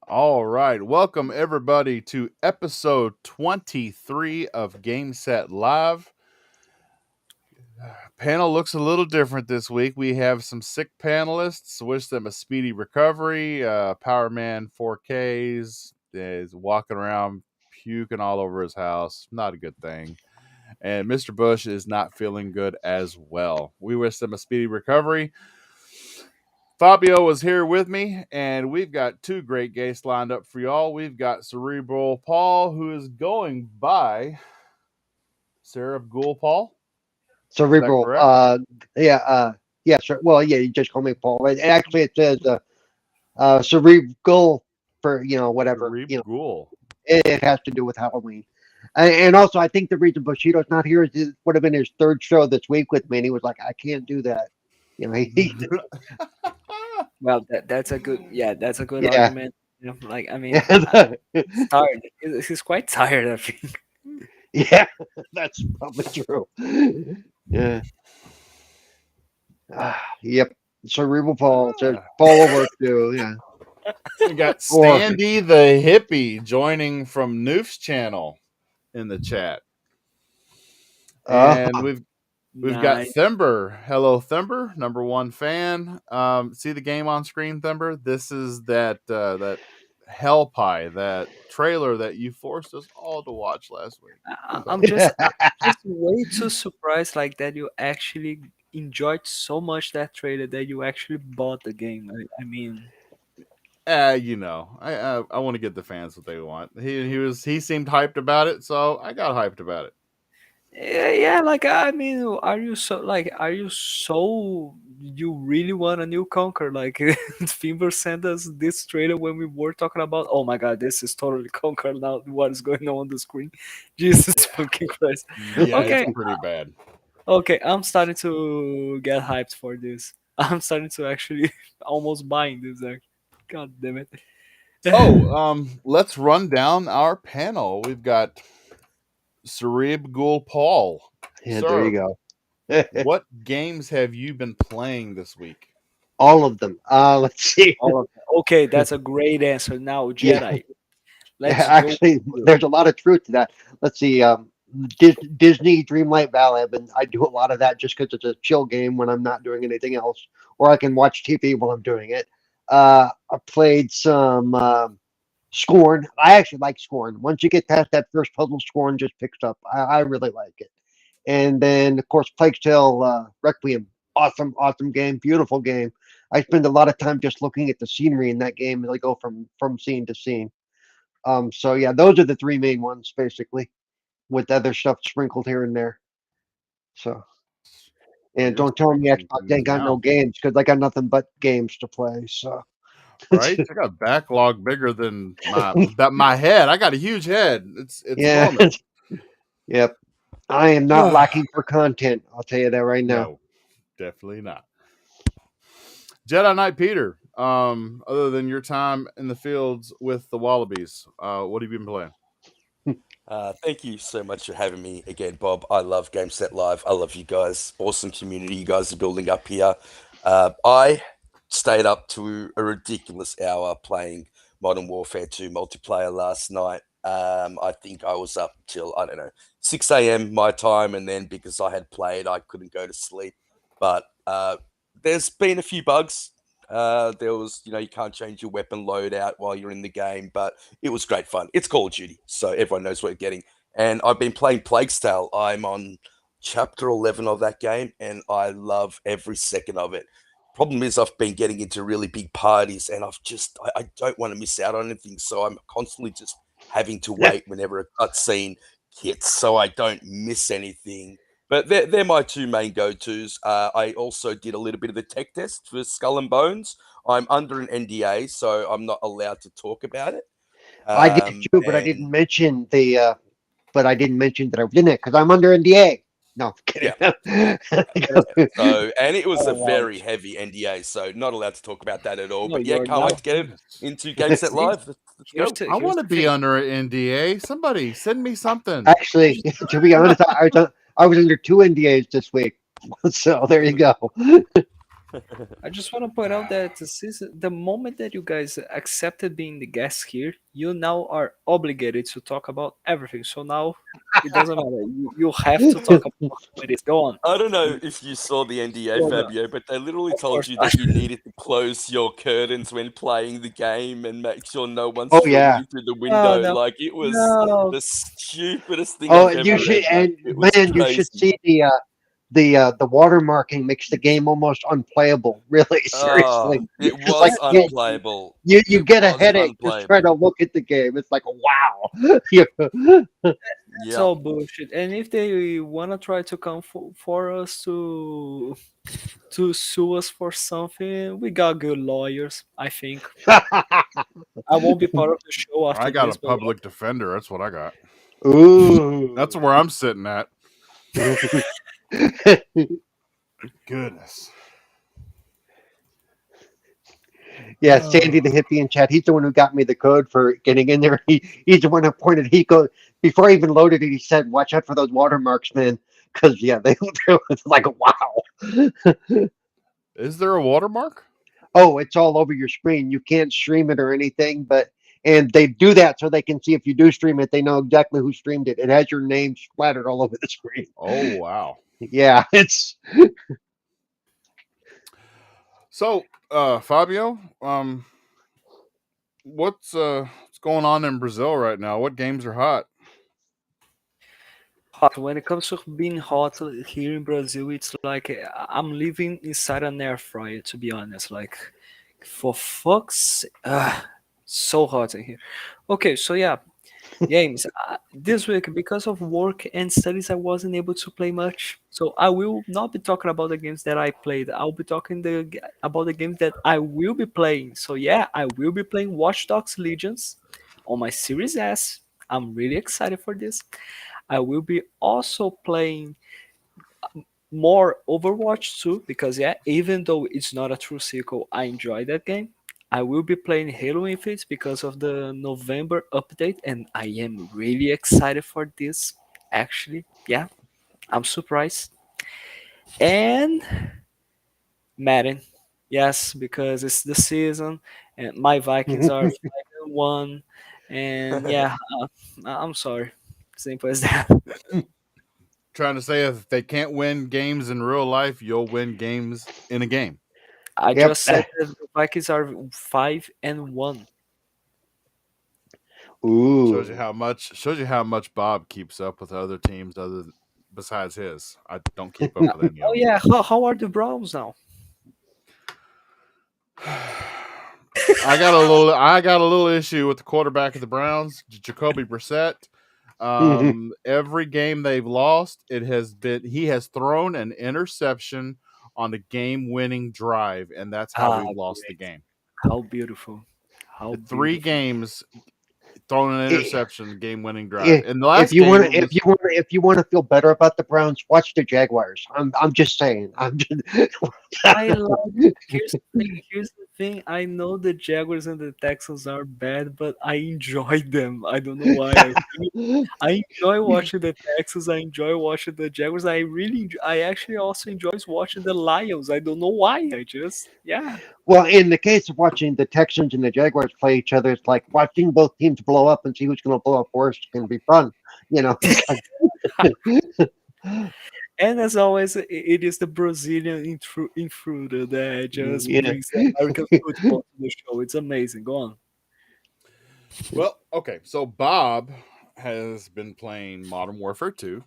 All right. Welcome, everybody, to episode 23 of Game Set Live. Panel looks a little different this week. We have some sick panelists. Wish them a speedy recovery. Power Man 4Ks is walking around puking all over his house. Not a good thing. And Mr. Bush is not feeling good as well. We wish them a speedy recovery. Fabio was here with me, and we've got two great guests lined up for y'all. We've got Cerebral Paul, who is going by Cerebral Paul. Cerebral. Yeah, sure. Well, yeah, you just call me Paul. Actually, it says cerebral for whatever. Cerebral. It has to do with Halloween. And also, I think the reason Bushido's not here is it would have been his third show this week with me, and he was like, "I can't do that." Well, that's a good argument. I mean, he's tired. He's quite tired, I think. Yeah, that's probably true. Yeah. Yep. Cerebral Paul. Paul will work too. Yeah. We got Sandy the hippie joining from Noof's channel in the chat, and we've got Thember. Hello, Thember, number one fan. See the game on screen, Thember? This is that Hell Pie, that trailer that you forced us all to watch last week. I'm just way too surprised like that you actually enjoyed so much that trailer that you actually bought the game. I mean, I want to get the fans what they want. He seemed hyped about it, so I got hyped about it. Yeah, like I mean, are you you really want a new Conquer? Like Fimber sent us this trailer when we were talking about, oh my god, this is totally Conquer now. What is going on the screen? Jesus fucking Christ. Yeah, okay. It's pretty bad. Okay, I'm starting to get hyped for this. I'm starting to actually almost buying this. God damn it. Let's run down our panel. We've got Cerebral Paul. Yeah, there you go. What games have you been playing this week? All of them. Let's see. All of them. Okay, that's a great answer. Now, Jedi. Actually, there's a lot of truth to that. Let's see. Disney Dreamlight Valley. I do a lot of that just because it's a chill game when I'm not doing anything else, or I can watch TV while I'm doing it. I played some Scorn. I actually like Scorn. Once you get past that first puzzle, Scorn just picks up. I really like it. And then, of course, Plague's Tale Requiem. Awesome game. Beautiful game. I spend a lot of time just looking at the scenery in that game as I go from scene to scene. So yeah, those are the three main ones basically, with other stuff sprinkled here and there. So, and don't tell me Xbox ain't got no games, because I got nothing but games to play. So, right, I got a backlog bigger than my head. I got a huge head. It's yeah, yep. I am not lacking for content. I'll tell you that right now. No, definitely not. Jedi Knight Peter. Other than your time in the fields with the Wallabies, what have you been playing? Thank you so much for having me again, Bob. I love Game Set Live. I love you guys. Awesome community you guys are building up here. I stayed up to a ridiculous hour playing Modern Warfare 2 multiplayer last night. I think I was up till, 6 a.m. my time, and then because I had played, I couldn't go to sleep. But there's been a few bugs. There was, you can't change your weapon loadout while you're in the game, but it was great fun. It's Call of Duty, so everyone knows what you're getting. And I've been playing Plague's Tale. I'm on chapter 11 of that game, and I love every second of it. Problem is, I've been getting into really big parties, and I don't want to miss out on anything, so I'm constantly just having to wait whenever a cutscene hits, so I don't miss anything. But they're my two main go-tos. I also did a little bit of the tech test for Skull and Bones. I'm under an NDA, so I'm not allowed to talk about it. I did too, but I didn't mention that I was in it because I'm under NDA. No, kidding. Yeah. So, and it was a very heavy NDA, so not allowed to talk about that at all. But yeah, can't wait to get it into Game Set Live. I want to be under an NDA. Somebody send me something. Actually, to be honest, I I was under two NDAs this week, so there you go. I just want to point out that this is the moment that you guys accepted being the guest here, you now are obligated to talk about everything. So now it doesn't matter. You have to talk about how it is. Go on. I don't know if you saw the NDA, Go on. Fabio, but they literally Of told course you not. that you needed to close your curtains when playing the game and make sure no one's Oh filming yeah. you through the No, window. no, Like, it was no. the stupidest thing Oh, I've and ever you No, should, read, man. and It was man, you should crazy. see the watermarking makes the game almost unplayable. Really, seriously, It it's like was exactly. unplayable. you It get a was headache just trying to unplayable. look at the game. It's like wow. It's Yeah. all bullshit. And if they wanna try to come for us to sue us for something, we got good lawyers. I think I won't be part of the show I after got a this, but public defender. That's what I got. That's Ooh. where I'm sitting at. Goodness. Yeah, Sandy the hippie in chat. He's the one who got me the code for getting in there. He's the one who pointed. He go before I even loaded it. He said, "Watch out for those watermarks, man." Because yeah, they it's like wow. Is there a watermark? Oh, it's all over your screen. You can't stream it or anything, but and they do that so they can see if you do stream it, they know exactly who streamed it. It has your name splattered all over the screen. Oh wow. Yeah, it's So, Fabio, what's going on in Brazil right now? What games are hot? hot. When it comes to being hot here in Brazil, it's like I'm living inside an air fryer. To be honest, like for fucks, so hot in here. Okay, so yeah, games. This week, because of work and studies, I wasn't able to play much. So I will not be talking about the games that I played. I'll be talking about the games that I will be playing. So yeah, I will be playing Watch Dogs Legions on my Series S. I'm really excited for this. I will be also playing more Overwatch 2 because yeah, even though it's not a true sequel, I enjoy that game. I will be playing Halo Infinite because of the November update, and I am really excited for this. Actually, yeah, I'm surprised. And Madden, yes, because it's the season, and my Vikings are 5-1, and yeah, I'm sorry, simple as that. Trying to say if they can't win games in real life, you'll win games in a game. I yep. just said that the Vikings are 5-1. Ooh. Shows you how much Bob keeps up with other teams besides his. I don't keep up with any Oh of them. yeah, how are the Browns now? I got a little issue with the quarterback of the Browns, Jacoby Brissett. Every game they've lost, he has thrown an interception on the game-winning drive, and that's how Ah, we've lost the great. game. How beautiful. How Three beautiful. games throwing an I- interception, game-winning drive. i- In the last game, it was if you want to feel better about the Browns, watch the Jaguars. I'm just saying. I'm just I love here's the thing. I know the Jaguars and the Texans are bad, but I enjoy them. I don't know why. I enjoy watching the Texans. I enjoy watching the Jaguars. I actually also enjoy watching the Lions. I don't know why. I just yeah. well, in the case of watching the Texans and the Jaguars play each other, it's like watching both teams blow up and see who's going to blow up first can be fun. You know, it's like And as always, it is the Brazilian intruder that just yeah. brings the American football to the show. It's amazing. Go on. well, okay. So Bob has been playing Modern Warfare 2.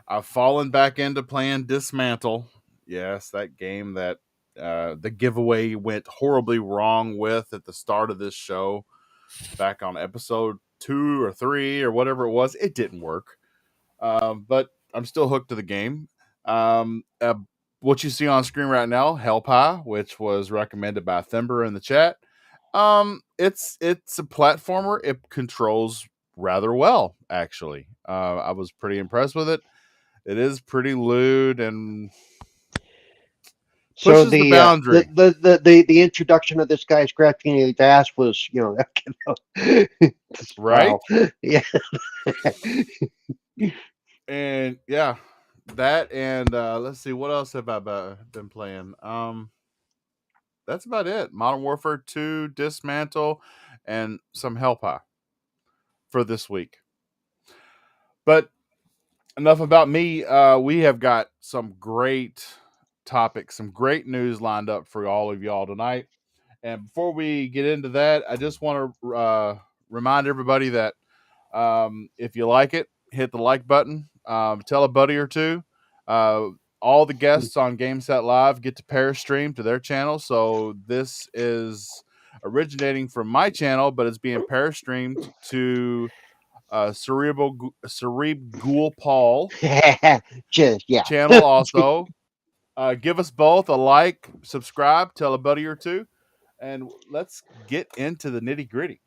I've fallen back into playing Dismantle. Yes, that game that the giveaway went horribly wrong with at the start of this show back on episode 2 or 3 or whatever it was. It didn't work. But I'm still hooked to the game. Um, uh, what you see on screen right now, Hell Pie, which was recommended by Thember in the chat. It's a platformer. It controls rather well, actually. I was pretty impressed with it. It is pretty lewd and So pushes the boundary, the introduction of this guy scratching his ass was right? wow. Yeah. And yeah, that and let's see what else have I been playing. That's about it. Modern Warfare 2, Dismantle, and some Hellpie for this week. But enough about me. We have got some great topics, some great news lined up for all of y'all tonight. And before we get into that, I just want to remind everybody that if you like it, hit the like button. Tell a buddy or two. Uh, all the guests on Game Set Live get to pair stream to their channel. So this is originating from my channel, but it's being pair streamed to Cerebral Paul Just yeah. channel also. Give us both a like, subscribe, tell a buddy or two, and let's get into the nitty gritty.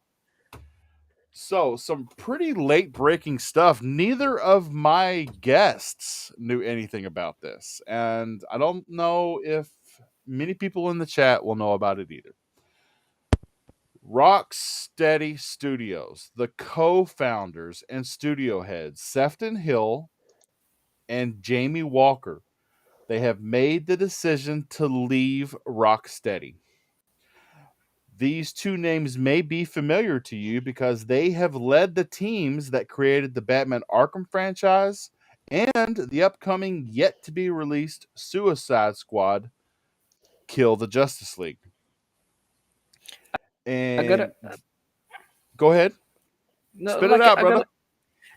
So, some pretty late breaking stuff. Neither of my guests knew anything about this, and I don't know if many people in the chat will know about it either. Rocksteady Studios, the co founders and studio heads, Sefton Hill and Jamie Walker, they have made the decision to leave Rocksteady. These two names may be familiar to you because they have led the teams that created the Batman Arkham franchise and the upcoming yet to be released Suicide Squad Kill the Justice League. I gotta And go ahead. no, Spit it out, I brother. gotta.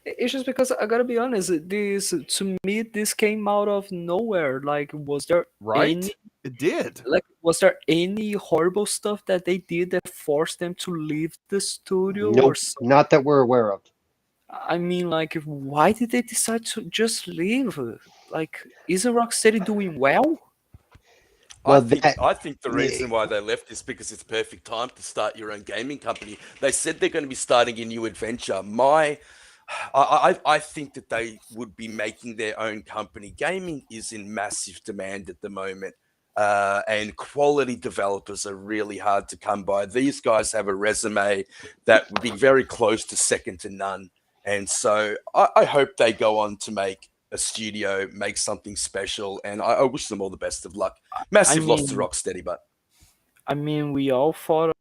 It's just because I gotta be honest. This to me, this came out of nowhere. Like, was there Right? any It did. was there any horrible stuff that they did that forced them to leave the studio or Nope, something? not that we're aware of. I mean, like, why did they decide to just leave? Like, isn't Rocksteady doing well? Well, that I think the reason why they left is because it's perfect time to start your own gaming company. They said they're going to be starting a new adventure. I think that they would be making their own company. Gaming is in massive demand at the moment. And quality developers are really hard to come by. These guys have a resume that would be very close to second to none. And so I hope they go on to make a studio, make something special. And I wish them all the best of luck. I Massive loss to mean, Rocksteady, but we all thought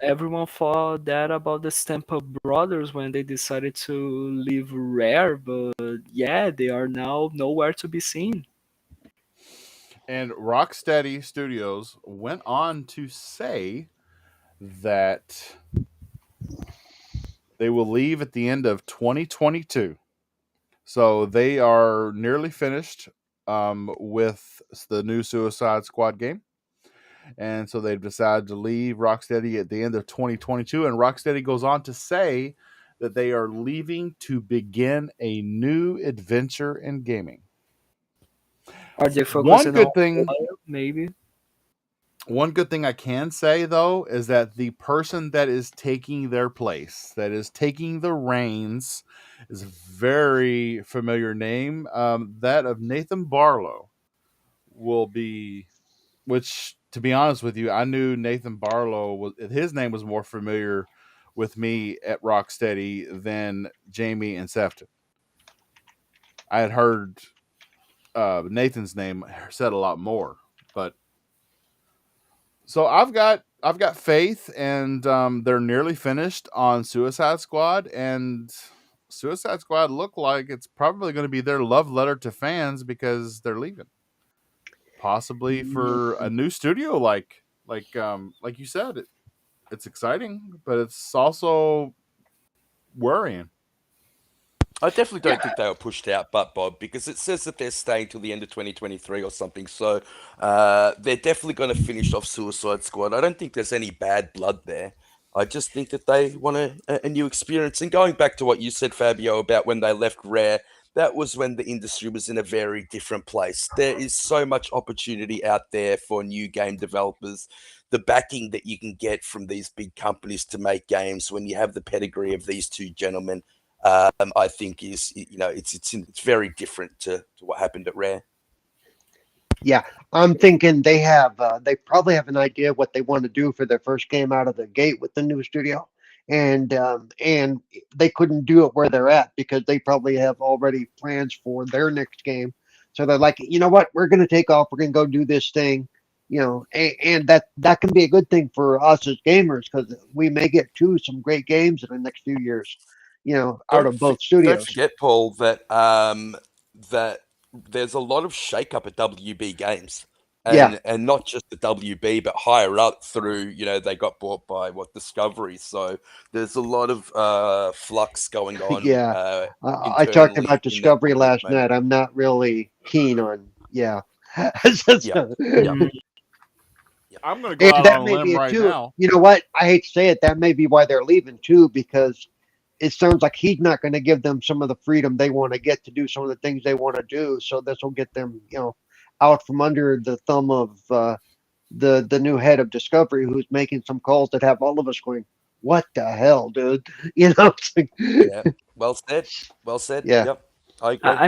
everyone thought that about the Stampa brothers when they decided to leave Rare, but yeah, they are now nowhere to be seen. And Rocksteady Studios went on to say that they will leave at the end of 2022. So they are nearly finished with the new Suicide Squad game. And so they've decided to leave Rocksteady at the end of 2022. And Rocksteady goes on to say that they are leaving to begin a new adventure in gaming. Are they One focusing on good thing player, maybe? One good thing I can say though is that the person that is taking their place, that is taking the reins, is a very familiar name. That of Nathan Barlow will be, which to be honest with you, I knew Nathan Barlow was his name was more familiar with me at Rocksteady than Jamie and Sefton. I had heard Nathan's name said a lot more, but so I've got faith, and they're nearly finished on Suicide Squad, and Suicide Squad look like it's probably going to be their love letter to fans because they're leaving, possibly for a new studio. Like you said, it's exciting, but it's also worrying. I definitely yeah, don't think they were pushed out, but Bob, because it says that they're staying till the end of 2023 or something. So they're definitely going to finish off Suicide Squad. I don't think there's any bad blood there. I just think that they want a new experience. And going back to what you said, Fabio, about when they left Rare, that was when the industry was in a very different place. There is so much opportunity out there for new game developers. The backing that you can get from these big companies to make games when you have the pedigree of these two gentlemen, I think is it's very different to what happened at Rare. yeah. I'm thinking they probably have an idea of what they want to do for their first game out of the gate with the new studio, and they couldn't do it where they're at because they probably have already plans for their next game. So they're like, you know what, we're going to take off. We're going to go do this thing, and that can be a good thing for us as gamers because we may get to some great games in the next few years, out Don't of both don't studios. forget, Paul, that there's a lot of shake-up at WB Games, Yeah, and not just the WB, but higher up through, they got bought by Discovery. So there's a lot of flux going on yeah. I talked internally about in that Discovery company at last the moment. night. I'm not really keen on, yeah. Yep, So- yep, Mm, yep. I'm going to go and out that on a may be limb it right too. now. You know what? I hate to say it. That may be why they're leaving too, because it sounds like he's not going to give them some of the freedom they want to get to do some of the things they want to do. So this will get them, out from under the thumb of the new head of Discovery, who's making some calls that have all of us going, "What the hell, dude?" It's like, Yeah. Well said. Well said. yeah. Yep. I agree. I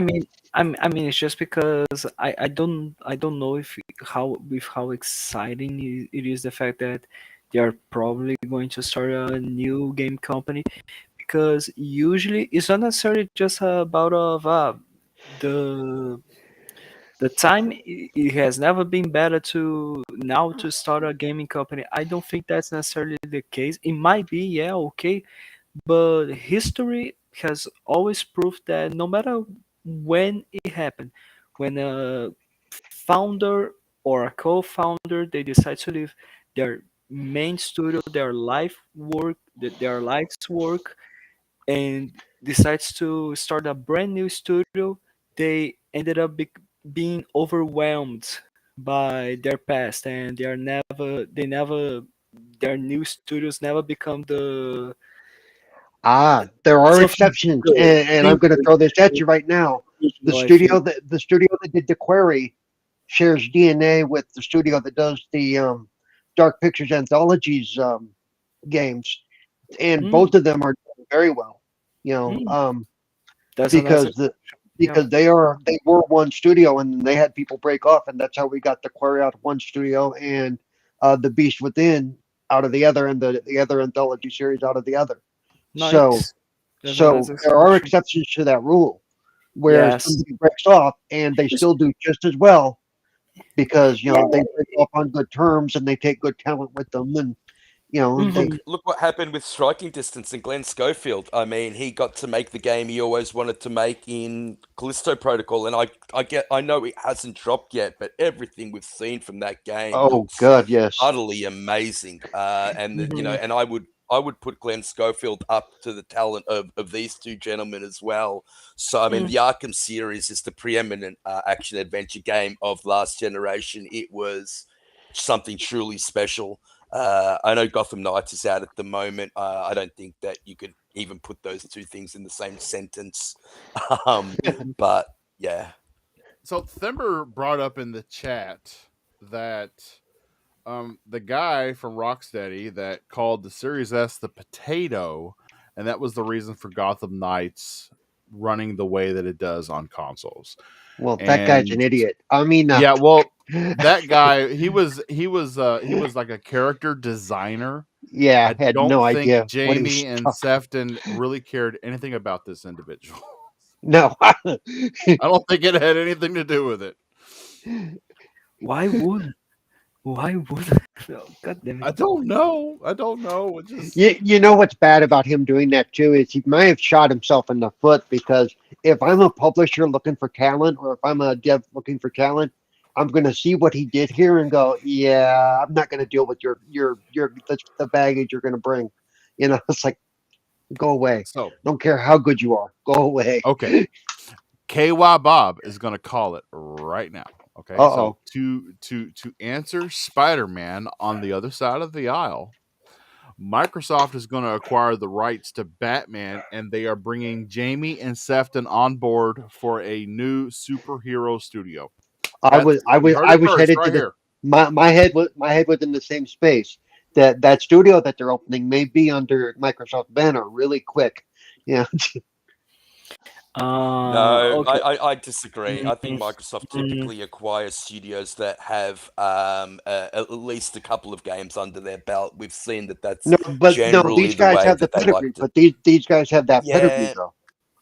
mean, it's just because I don't know if how exciting it is the fact that they are probably going to start a new game company, because usually it's not necessarily just about the the time. It has never been better to now to start a gaming company. I don't think that's necessarily the case. It might be, yeah, okay, but history has always proved that no matter when it happened, when a founder or a co-founder they decide to leave their main studio, their life work, their life's work, and decides to start a brand new studio, they ended up being overwhelmed by their past, and their new studios never become There are something exceptions, bigger, and I'm going to throw this at you right now. The I feel. studio that did the Query shares DNA with the studio that does the Dark Pictures Anthologies games, and Mm, both of them are doing very well. You know, mm, um, that's a nice. because the Yeah. because they were one studio and they had people break off, and that's how we got the Quarry out of one studio and the Beast Within out of the other, and the other anthology series out of the other. So Nice. That's a nice there are exception. exceptions to that rule, where Yes. somebody breaks off and they It's- still do just as well because Yeah. they break off on good terms and they take good talent with them, and Mhm. Look what happened with Striking Distance and Glenn Schofield. I mean, he got to make the game he always wanted to make in Callisto Protocol, and I know it hasn't dropped yet, but everything we've seen from that game oh looks god, yes. utterly amazing. Mhm. And I would put Glenn Schofield up to the talent of these two gentlemen as well. So I mean, Mm. the Arkham series is the preeminent action adventure game of last generation. It was something truly special. I know Gotham Knights is out at the moment. I don't think that you could even put those two things in the same sentence. Um, Mhm. but yeah, So Thember brought up in the chat that the guy from Rocksteady that called the Series S the potato, and that was the reason for Gotham Knights running the way that it does on consoles. Well, that guy's an And idiot. I mean, yeah, well, that guy he was like a character designer. yeah, I had don't no think idea what he Jamie was and talking. Sefton really cared anything about this individual. No, I don't think it had anything to do with it. Why would? Why would? Oh, God damn I it. don't know. I don't know. It just you know what's bad about him doing that too is he may have shot himself in the foot because if I'm a publisher looking for talent or if I'm a dev looking for talent, I'm going to see what he did here and go, yeah, I'm not going to deal with your the baggage you're going to bring. It's like go away. so Don't care how good you are, go away. okay. KY Bob is going to call it right now. Okay, Uh so oh. to answer Spider-Man on the other side of the aisle, Microsoft is going to acquire the rights to Batman, and they are bringing Jamie and Sefton on board for a new superhero studio. I That's was I you was heard I it was first, headed to right the here. my head was in the same space. That studio that they're opening may be under Microsoft banner really quick. Yeah. no, Okay. I disagree. I think Mm, Microsoft mm, typically acquires studios that have at least a couple of games under their belt. We've seen that that's No, but no, generally these the guys way have the that they like pedigree. to. But these guys have that pedigree Yeah, though.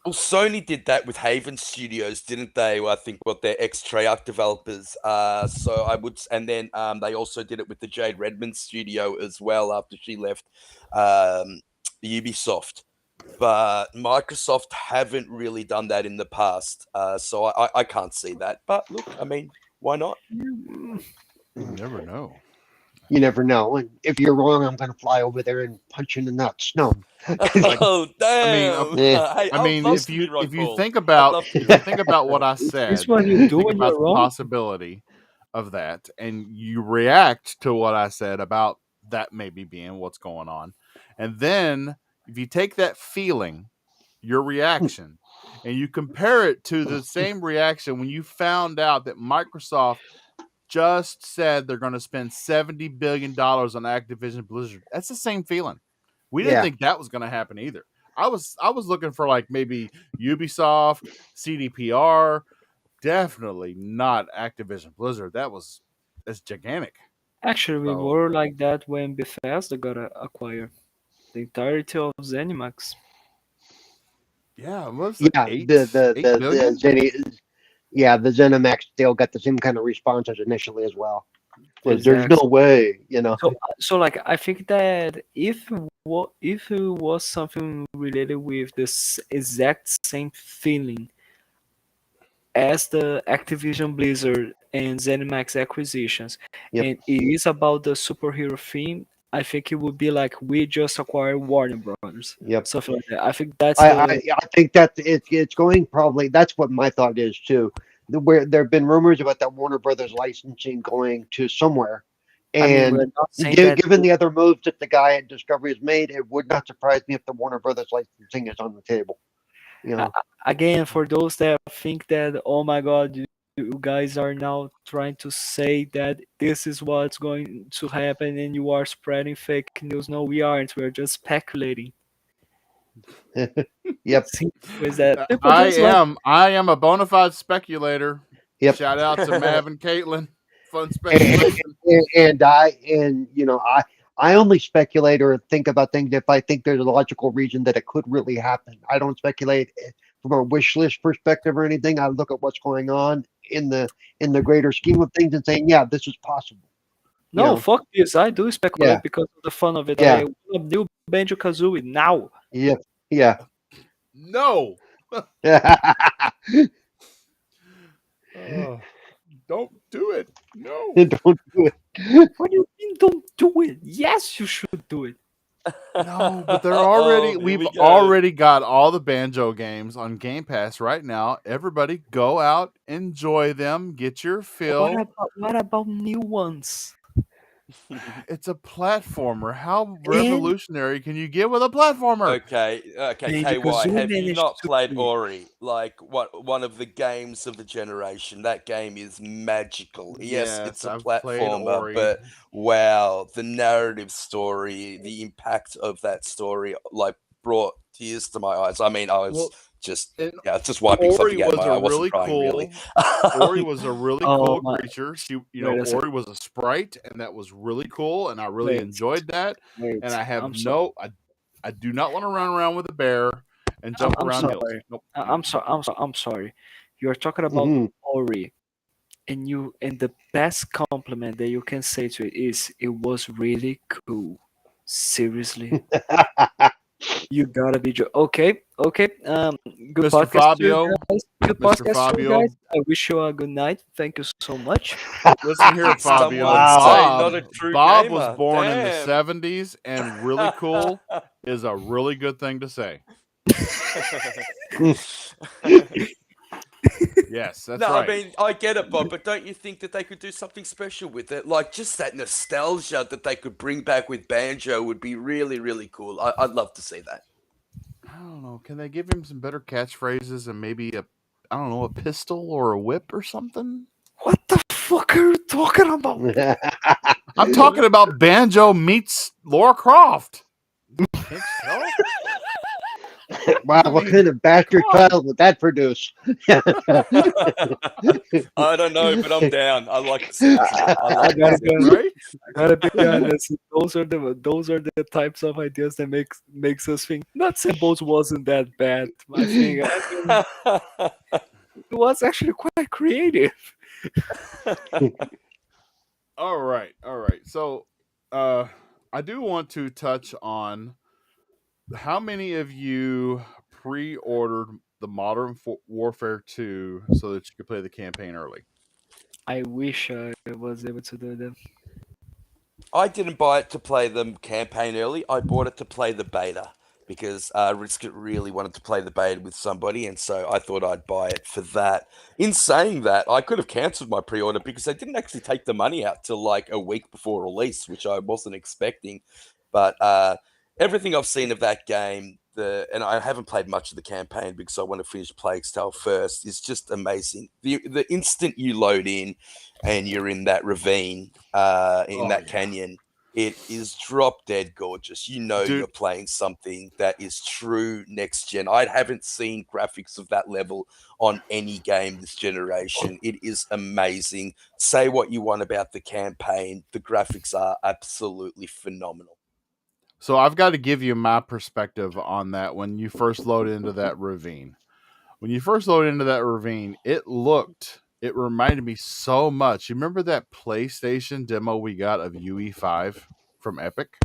Well, Sony did that with Haven Studios, didn't they? I think what their ex-Treyarch developers. So I would, and then they also did it with the Jade Redmond studio as well after she left um, Ubisoft. But Microsoft haven't really done that in the past, so I can't see that. But look, I mean, why not? Mm, You never know. You never know. And if you're wrong, I'm going to fly over there and punch you in the nuts. No. Like, Oh I mean, damn! Eh. Hey, I I'd mean, love to be Ron if you Paul. think I'd about love to do it. what I is this said, what and you you do think when about you're the wrong? possibility of that, and you react to what I said about that maybe being what's going on, and then if you take that feeling, your reaction, and you compare it to the same reaction when you found out that Microsoft just said they're going to spend $70 billion on Activision Blizzard. That's the same feeling. We didn't Yeah. think that was going to happen either. I was looking for like maybe Ubisoft, CDPR, definitely not Activision Blizzard. That's gigantic. Actually, we So were like that when Bethesda got acquired the entirety of ZeniMax. yeah, it was like Yeah. eight The billion. yeah, the ZeniMax deal got the same kind of responses initially as well. Was there's no Exactly. way, you know. So like I think that if it was something related with this exact same feeling as the Activision Blizzard and ZeniMax acquisitions, Yep. and it is about the superhero theme, I think it would be like we just acquired Warner Brothers, Yep. something like that. I think that's I, I the I think that it's going probably. That's what my thought is too. Where there have been rumors about that Warner Brothers licensing going to somewhere, I mean, and we're not saying that. given the other moves that the guy at Discovery has made, it would not surprise me if the Warner Brothers licensing is on the table. You A- know. Again, for those that think that, oh my God, you guys are now trying to say that this is what's going to happen and you are spreading fake news. No, we aren't. We're just speculating. Yep. Simple as that. People just like, I am a bona fide speculator. Yep. Shout out to Mav and Caitlin. Fun and, speculation. and you know I only speculate or think about things if I think there's a logical reason that it could really happen. I don't speculate from a wish list perspective or anything. I look at what's going on in the greater scheme of things and saying, yeah, this is possible. You no, know, fuck this. I do yeah, speculate because of the fun of it. I yeah, want a new Banjo Kazooie now. yeah, yeah. No. Oh, don't do it. No. Don't do it. What do you mean don't do it? Yes, you should do it. No, but they're Oh, already here we've we go. already got all the Banjo games on Game Pass right now. Everybody go out, enjoy them, get your fill. What about new ones? It's a platformer. How And revolutionary can you get with a platformer? Okay, Banjo KY, Kazooie have you managed not to played be. Ori? Like one of the games of the generation. That game is magical. Yes, Yes, it's a I've played platformer, Ori. but wow, the narrative story, the impact of that story, like brought tears to my eyes. I mean, I was Well, just and yeah, just wiping Ori something out of my was a eye. I wasn't really crying really. cool. Ori was a really Oh cool my! creature. Wait a second. Ori was a sprite, and that was really cool, and I really Wait, enjoyed that. And wait. I have I'm sorry. I do not want to run around with a bear and jump I'm around hills. sorry. Nope. I'm sorry. I'm sorry. You're talking about Mhm. Ori, and the best compliment that you can say to it is it was really cool. Seriously, you gotta be okay. Okay. Good Mr. podcast to you Fabio, guys. Good Mr. podcast to you guys. Fabio, I wish you a good night. Thank you so much. listen here, Some Fabio. would Wow. say not a Bob true Bob was gamer. born in the Damn. 70s, and really cool is a really good thing to say. Yes, that's No, I right. mean, I get it, Bob, but don't you think that they could do something special with it? Like, just that nostalgia that they could bring back with Banjo would be really, really cool. I'd love to see that. I don't know. Can they give him some better catchphrases and maybe I don't know, a pistol or a whip or something? What the fuck are you talking about? I'm talking about Banjo meets Laura Croft. Can't you tell? Wow, I what mean, kind of bastard come on. child would that produce? I don't know, but I'm down. I like the sounds of it. I I love the gotta be sounds honest. of it. Right? I gotta be honest. Those are the types of ideas that makes us think nuts and bolts wasn't that bad. I mean, it was actually quite creative. All right. All right. So, uh, I do want to touch on how many of you pre-ordered the Warfare 2 so that you could play the campaign early? I wish I was able to do that. I didn't buy it to play the campaign early. I bought it to play the beta because Risket really wanted to play the beta with somebody, and so I thought I'd buy it for that. In saying that, I could have cancelled my pre-order because they didn't actually take the money out till like a week before release, which I wasn't expecting. But everything I've seen of that game, and I haven't played much of the campaign because I want to finish Plague's Tale first, is just amazing. The instant you load in and you're in that ravine, in Oh that yeah. canyon, it is drop dead gorgeous. You know Dude, you're playing something that is true next gen. I haven't seen graphics of that level on any game this generation. It is amazing. Say what you want about the campaign, the graphics are absolutely phenomenal. so I've got to give you my perspective on that when you first load into that ravine. When you first load into that ravine, it reminded me so much. You remember that PlayStation demo we got of UE5 from Epic?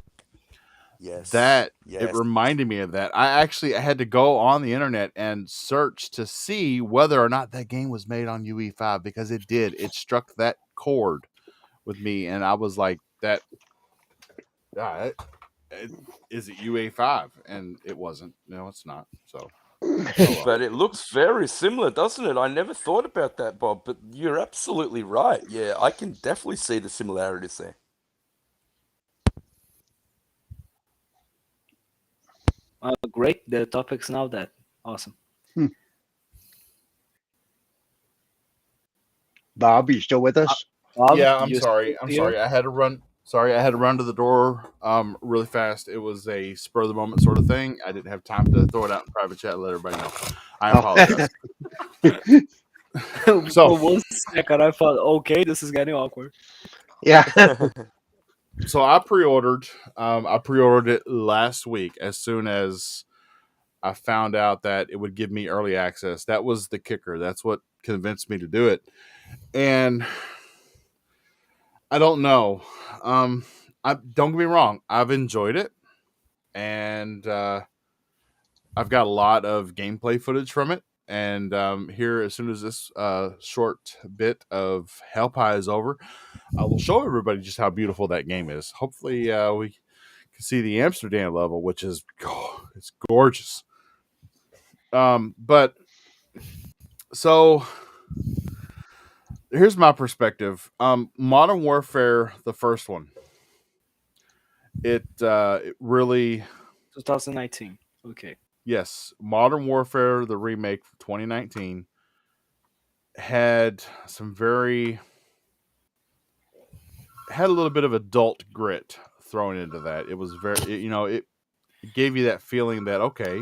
Yes, That it yes. reminded me of that. I had to go on the internet and search to see whether or not that game was made on UE5 because it did. It struck that chord with me, and I was like, "That, yeah, is it UA5?" And it wasn't. No, it's not. So, oh well. But it looks very similar, doesn't it? I never thought about that, Bob, but you're absolutely right. Yeah, I can definitely see the similarities there. Great. The topic's now that. Awesome. Hmm. Bob, you still with us? Bob, Yeah, I'm you sorry. still I'm here? sorry. I had to run. Sorry, I had to run to the door really fast. It was a spur of the moment sort of thing. I didn't have time to throw it out in private chat and let everybody know. I Oh. apologize. For So, 1 second, I thought, okay, this is getting awkward. Yeah. so I pre-ordered it last week as soon as I found out that it would give me early access. That was the kicker. That's what convinced me to do it. And I don't know. I don't get me wrong. I've enjoyed it, and I've got a lot of gameplay footage from it. And here, as soon as this short bit of Hell Pie is over, I will show everybody just how beautiful that game is. Hopefully, we can see the Amsterdam level, which is it's gorgeous. But so here's my perspective. Modern Warfare, the first one, it really 2019. Okay. yes, Modern Warfare, the remake from 2019, had some very had a little bit of adult grit thrown into that. It was it gave you that feeling that okay,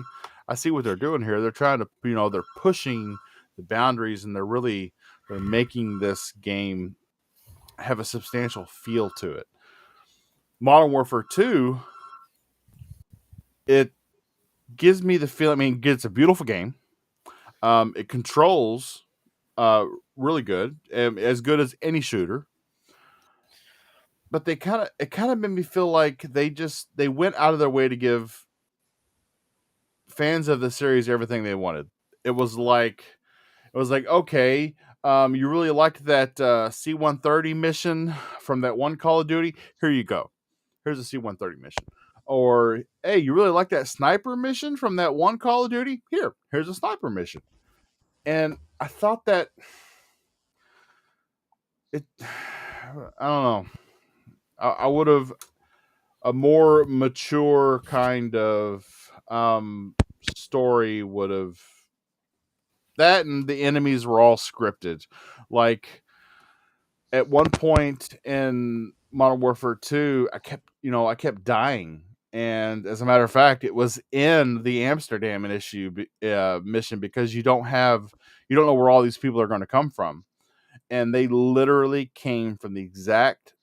I see what they're doing here. They're trying to they're pushing the boundaries and they're making this game have a substantial feel to it. Modern Warfare 2, it gives me the feeling. I mean, it's a beautiful game. It controls uh, really good, as good as any shooter. But it kind of made me feel like they went out of their way to give fans of the series everything they wanted. It was like okay, you really liked that C-130 mission from that one Call of Duty. Here you go. Here's a C-130 mission. Or hey, you really like that sniper mission from that one Call of Duty? Here's a sniper mission. And I thought that it. I don't know. I would have a more mature kind of story would have that, and the enemies were all scripted. Like at one point in Modern Warfare 2, I kept dying And as a matter of fact, it was in the Amsterdam mission because you don't know where all these people are going to come from, and they literally came from the exact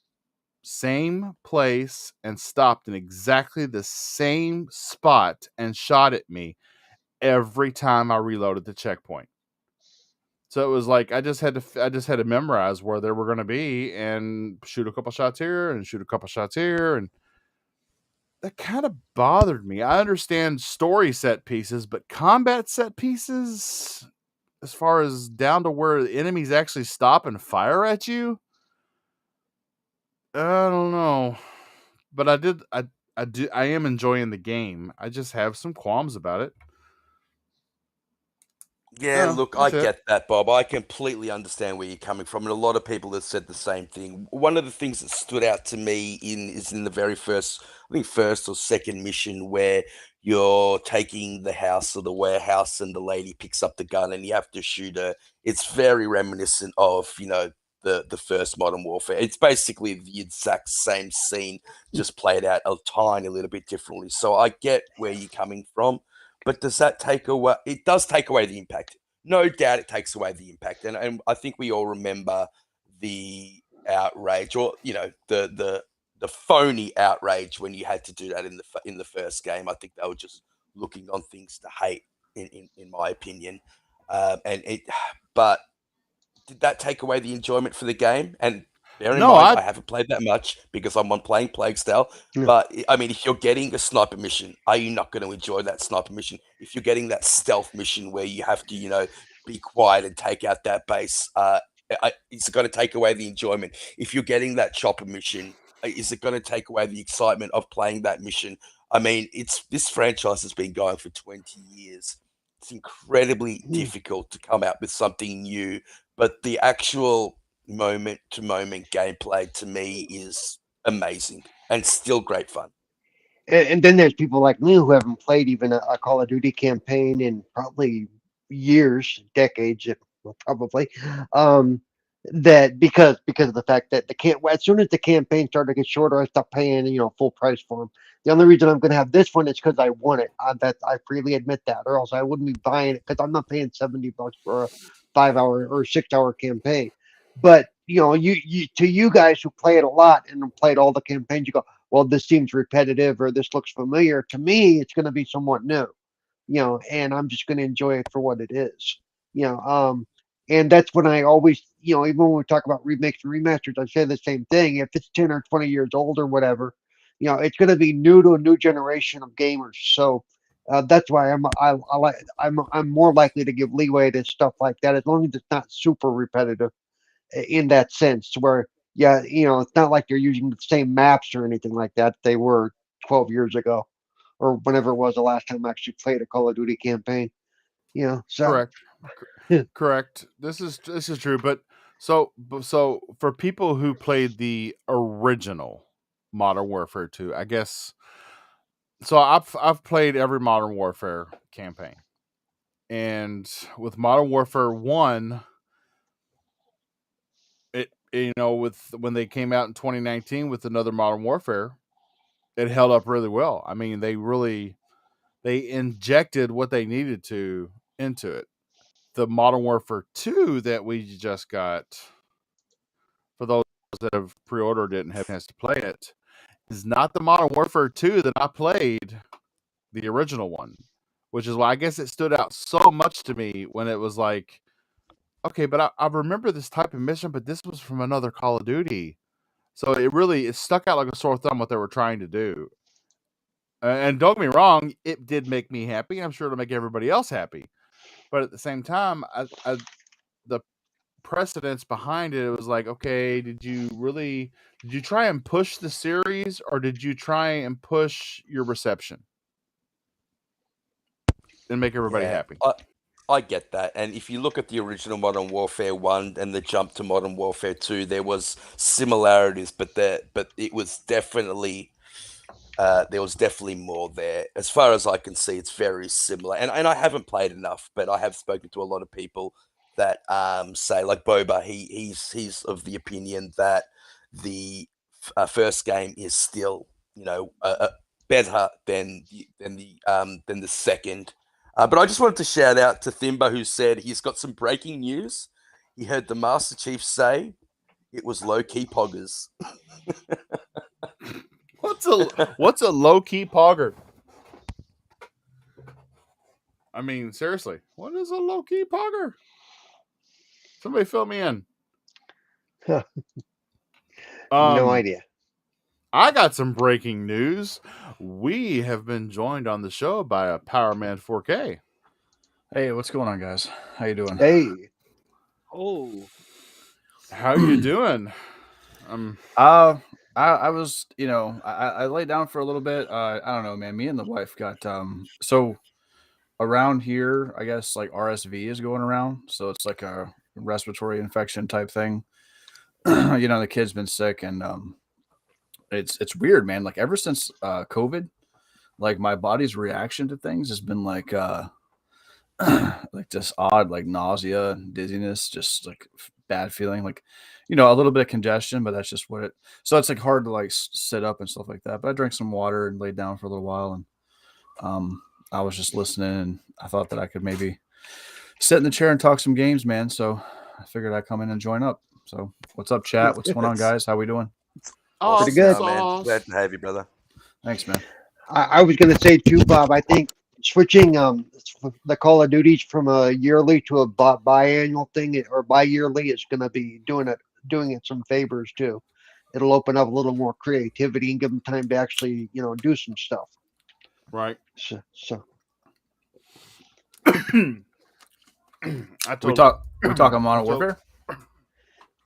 same place and stopped in exactly the same spot and shot at me every time I reloaded the checkpoint. So it was like I just had to memorize where they were going to be and shoot a couple shots here and shoot a couple shots here, and that kind of bothered me. I understand story set pieces, but combat set pieces, as far as down to where the enemies actually stop and fire at you, I don't know. But I am enjoying the game. I just have some qualms about it. Yeah, Oh, look, I that's it. get that, Bob. I completely understand where you're coming from, and a lot of people have said the same thing. One of the things that stood out to me in the very first, I think first or second mission where you're taking the house or the warehouse, and the lady picks up the gun, and you have to shoot her. It's very reminiscent of the first Modern Warfare. It's basically the exact same scene, just played out a tiny little bit differently. So I get where you're coming from. But does that take away? It does take away the impact. No doubt, it takes away the impact, and I think we all remember the outrage, or the phony outrage when you had to do that in the first game. I think they were just looking on things to hate, in my opinion, and it. But did that take away the enjoyment for the game? And bear in No, mind, I I haven't played that much because I'm on playing Plague Stale. Yeah. But I mean, if you're getting a sniper mission, are you not going to enjoy that sniper mission? If you're getting that stealth mission where you have to, be quiet and take out that base, is it going to take away the enjoyment? If you're getting that chopper mission, is it going to take away the excitement of playing that mission? I mean, it's this franchise has been going for 20 years. It's incredibly difficult to come out with something new, but the actual moment to moment gameplay to me is amazing and still great fun. And then there's people like me who haven't played even a Call of Duty campaign in probably years, decades, well, probably. Um, that because of the fact that the can't as soon as the campaign started to get shorter, I stopped paying full price for them. The only reason I'm going to have this one is because I want it. That I freely admit that, or else I wouldn't be buying it because I'm not paying $70 for a 5 hour or 6 hour campaign. But you to you guys who play it a lot and played all the campaigns, you go, well, this seems repetitive or this looks familiar. To me, it's going to be somewhat new, and I'm just going to enjoy it for what it is, you know. And that's when I always, even when we talk about remakes and remasters, I say the same thing. If it's 10 or 20 years old or whatever, it's going to be new to a new generation of gamers. So that's why I'm more likely to give leeway to stuff like that as long as it's not super repetitive in that sense, where yeah, it's not like you're using the same maps or anything like that they were 12 years ago or whenever it was the last time I actually played a Call of Duty campaign. So correct. Correct. This is true, but so for people who played the original Modern Warfare 2, I guess so I've played every Modern Warfare campaign. And with Modern Warfare 1, with when they came out in 2019 with another Modern Warfare, it held up really well. I mean, they injected what they needed to into it. The Modern Warfare 2 that we just got, for those that have pre-ordered it and have a chance to play it, is not the Modern Warfare 2 that I played, the original one, which is why I guess it stood out so much to me when it was like, okay, but I remember this type of mission, but this was from another Call of Duty. So it stuck out like a sore thumb what they were trying to do. And don't get me wrong, it did make me happy. I'm sure it'll make everybody else happy. But at the same time, the precedence behind it, it was like, okay, did you try and push the series, or did you try and push your reception and make everybody Yeah, happy? I get that. And if you look at the original Modern Warfare 1 and the jump to Modern Warfare 2, there was similarities, but it was definitely there was definitely more there. As far as I can see, it's very similar. And I haven't played enough, but I have spoken to a lot of people that say, like Boba, he's of the opinion that the first game is still, better than the second. But I just wanted to shout out to Thimba, who said he's got some breaking news. He heard the Master Chief say it was low key poggers. What's a low key pogger? I mean, seriously, what is a low key pogger? Somebody fill me in. No idea. I got some breaking news. We have been joined on the show by a Power Man 4K. Hey, what's going on, guys? How you doing? Hey, Oh, How you doing? I was, I laid down for a little bit. I don't know, man. Me and the wife got so around here, I guess like RSV is going around, so it's like a respiratory infection type thing. The kid's been sick, and it's weird, man. Like ever since COVID, like my body's reaction to things has been like like just odd, like nausea, dizziness, just like bad feeling, like a little bit of congestion, but that's just what it. So it's like hard to like sit up and stuff like that. But I drank some water and laid down for a little while, and I was just listening, and I thought that I could maybe sit in the chair and talk some games, man. So I figured I'd come in and join up. So what's up, chat? What's going on, guys? How we doing? Pretty good. Man. Glad to have you, brother. Thanks, man. I was going to say too, Bob. I think switching the Call of Duties from a yearly to a biannual thing or bi-yearly is going to be doing it some favors too. It'll open up a little more creativity and give them time to actually do some stuff. Right. So. We talk on Modern Warfare.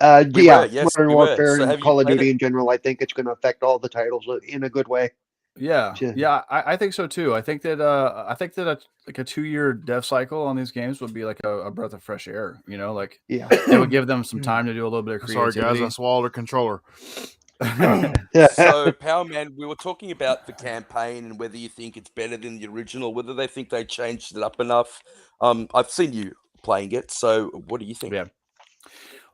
Yes, Modern we Warfare were. So and have you Call of played Duty it? in general. I think it's going to affect all the titles in a good way. Yeah, Yeah. yeah, I think so too. I think that like a 2-year dev cycle on these games would be like a breath of fresh air. Like Yeah. it would give them some time to do a little bit of Sorry, creativity. guys, I swallowed a controller. So, Power Man, we were talking about the campaign and whether you think it's better than the original, whether they think they changed it up enough. I've seen you playing it, so what do you think? Yeah.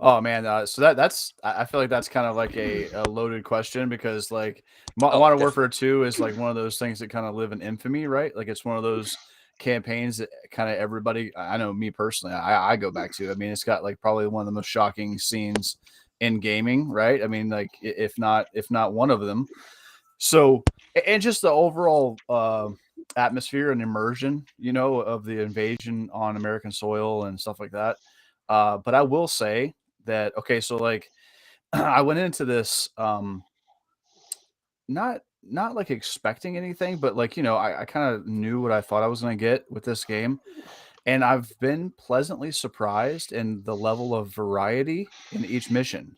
Oh man, so that's I feel like that's kind of like a loaded question because like Modern Warfare 2 is like one of those things that kind of live in infamy, right? Like it's one of those campaigns that kind of everybody, I know me personally, I go back to. I mean, it's got like probably one of the most shocking scenes in gaming, right? I mean, like if not one of them. So and just the overall atmosphere and immersion, of the invasion on American soil and stuff like that. But I will say that okay, so like I went into this not like expecting anything, but like I kind of knew what I thought I was going to get with this game, and I've been pleasantly surprised in the level of variety in each mission.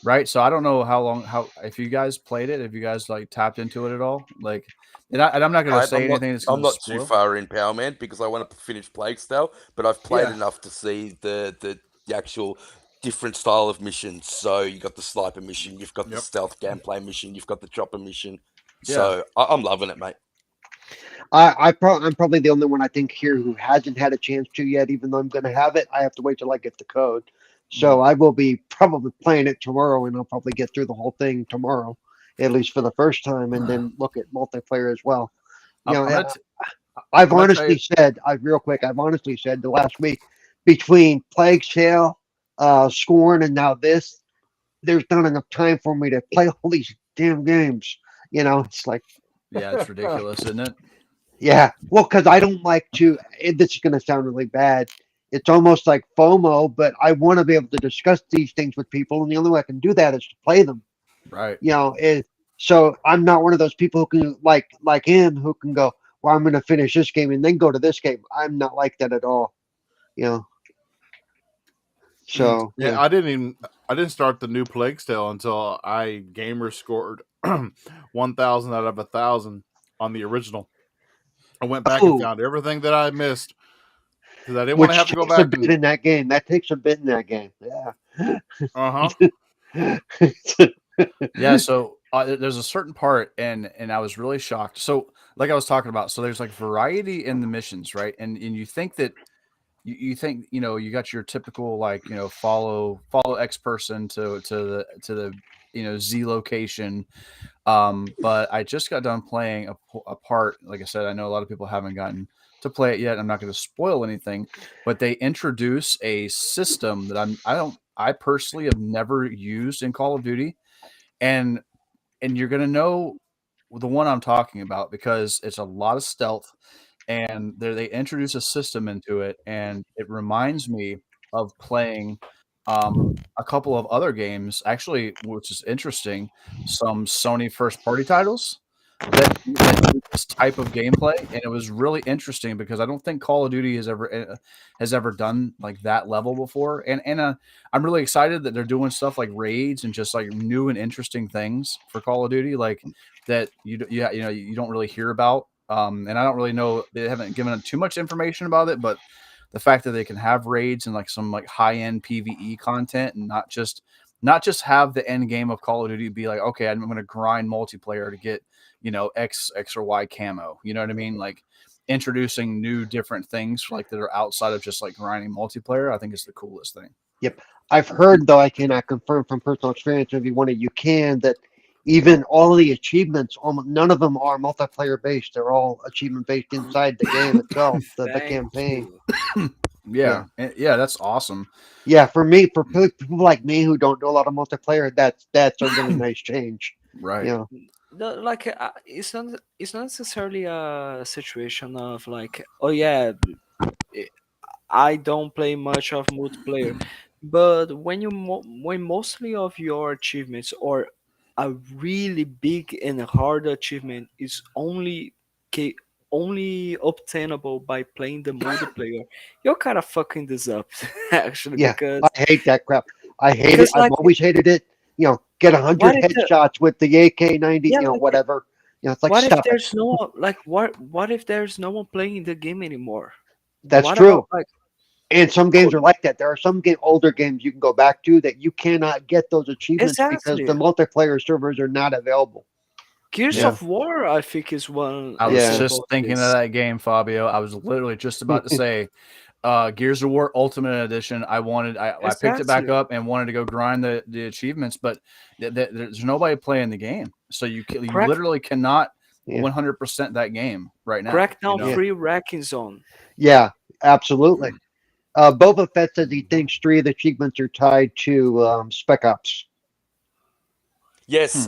Right, so I don't know how if you guys played it, if you guys like tapped into it at all, like, and I'm not going to say anything that's going I'm to not too spoil. far in Power Man because I want to finish Plague Tale, but I've played enough to see the actual different style of missions. So you got the sniper mission, you've got the stealth gameplay mission, you've got the chopper mission. So I'm loving it, mate. I'm probably the only one I think here who hasn't had a chance to yet. Even though I'm going to have it, I have to wait till I get the code. So I will be probably playing it tomorrow, and I'll probably get through the whole thing tomorrow, at least for the first time, and then look at multiplayer as well. I've honestly said the last week between Plague Tale, Scorn, and now this, there's not enough time for me to play all these damn games. It's like, Yeah, it's ridiculous, isn't it? yeah, well, because I don't like to. This is going to sound really bad. It's almost like FOMO, but I want to be able to discuss these things with people, and the only way I can do that is to play them. Right. So I'm not one of those people who can like him who can go, well, I'm going to finish this game and then go to this game. I'm not like that at all. So yeah, I didn't start the new Plague Tale until I gamer scored 1,000 out of 1,000 on the original. I went back and found everything that I missed because I didn't want to have to go back in that game. That takes a bit in that game. Yeah. Yeah. So there's a certain part, and I was really shocked. So, like I was talking about, so there's like variety in the missions, right? And you think that you think you got your typical like follow X person to the Z location. But I just got done playing a part. Like I said, I know a lot of people haven't gotten to play it yet. I'm not going to spoil anything, but they introduce a system that I personally have never used in Call of Duty, and you're going to know the one I'm talking about because it's a lot of stealth, and they introduce a system into it, and it reminds me of playing a couple of other games, actually, which is interesting. Some Sony first party titles that use this type of gameplay, and it was really interesting because I don't think Call of Duty has ever done like that level before, and I'm really excited that they're doing stuff like raids and just like new and interesting things for Call of Duty, like that you don't really hear about. And I don't really know, they haven't given too much information about it, but the fact that they can have raids and like some like high end PVE content, and not just have the end game of Call of Duty be like, okay, I'm going to grind multiplayer to get X or Y camo. You know what I mean? Like introducing new different things like that are outside of just like grinding multiplayer, I think is the coolest thing. Yep. I've heard, though I cannot confirm from personal experience, maybe one of you can, that even all of the achievements, almost none of them are multiplayer based. They're all achievement based inside the game itself, the Thank campaign. you. Yeah. That's awesome. Yeah, for people like me who don't do a lot of multiplayer, that's a really nice change. Right. Yeah. No, like it's not necessarily a situation of like, oh yeah, i I don't play much of multiplayer, but when mostly of your achievements or a really big and hard achievement is only obtainable by playing the multiplayer, you're kind of fucking this up actually, Yeah. I hate that crap. I hate it. I've like always hated it. Get what 100 if the headshots with the AK-90, yeah like whatever. It's like, what if stop it. there's no one like what if there's no one playing the game anymore? That's What about true. like And some games cool are like that. There are some older games you can go back to that you cannot get those achievements because the exactly multiplayer servers are not available. Gears Yeah. of War, I think, is one I was Yeah. example just of thinking of this. that game, Fabio. I was literally just about to say, Gears of War Ultimate Edition. I picked it back Exactly. up and wanted to go grind the achievements, but there's nobody playing the game, so you Crack literally cannot Yeah. 100% that game right now. Crackdown Yeah. 3 Wrecking Zone. Yeah, absolutely. Boba Fett says he thinks 3 of the achievements are tied to Spec Ops. Yes,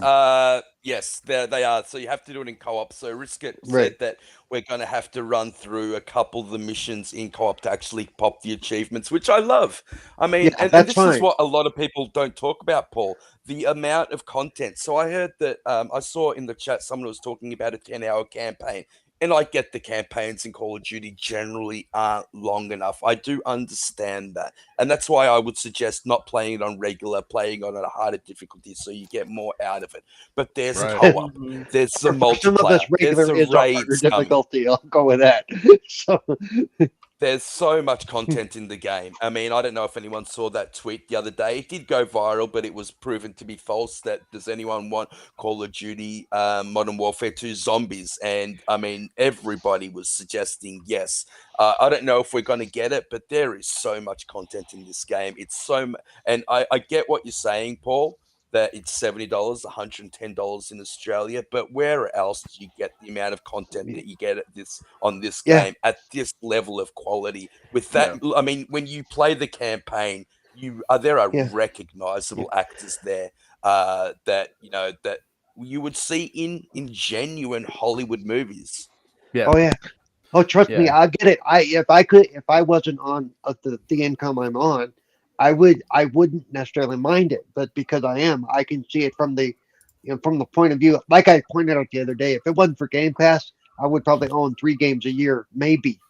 yes, they are. So you have to do it in co-op. So Risket Right. said that we're going to have to run through a couple of the missions in co-op to actually pop the achievements, which I love. I mean, Yeah, and that's this is fine. what a lot of people don't talk about, Paul, the amount of content. So I heard that, I saw in the chat someone was talking about a 10-hour campaign. And I get the campaigns in Call of Duty generally aren't long enough. I do understand that. And that's why I would suggest not playing it on regular, playing on a harder difficulty so you get more out of it. But there's Right. co-op, Mhm. there's the For some of us, multiplayer, there's regular the is a harder raids coming. difficulty. I'll go with that. So, There's so much content in the game. I mean, I don't know if anyone saw that tweet the other day. It did go viral, but it was proven to be false. That does anyone want Call of Duty Modern Warfare 2 Zombies? And I mean, everybody was suggesting yes. I don't know if we're going to get it, but there is so much content in this game. And I get what you're saying, Paul, that it's $70, $110 in Australia, but where else do you get the amount of content that you get on this yeah, game at this level of quality? With that, Yeah. I mean, when you play the campaign, there are yeah, yeah. recognizable actors there that that you would see in genuine Hollywood movies. Yeah. Oh, yeah. Oh, trust me, Yeah. I get it. If I wasn't on the income I'm on, I wouldn't necessarily mind it. But because I am, I can see it from the point of view. Like I pointed out the other day, if it wasn't for Game Pass, I would probably own 3 games a year, maybe.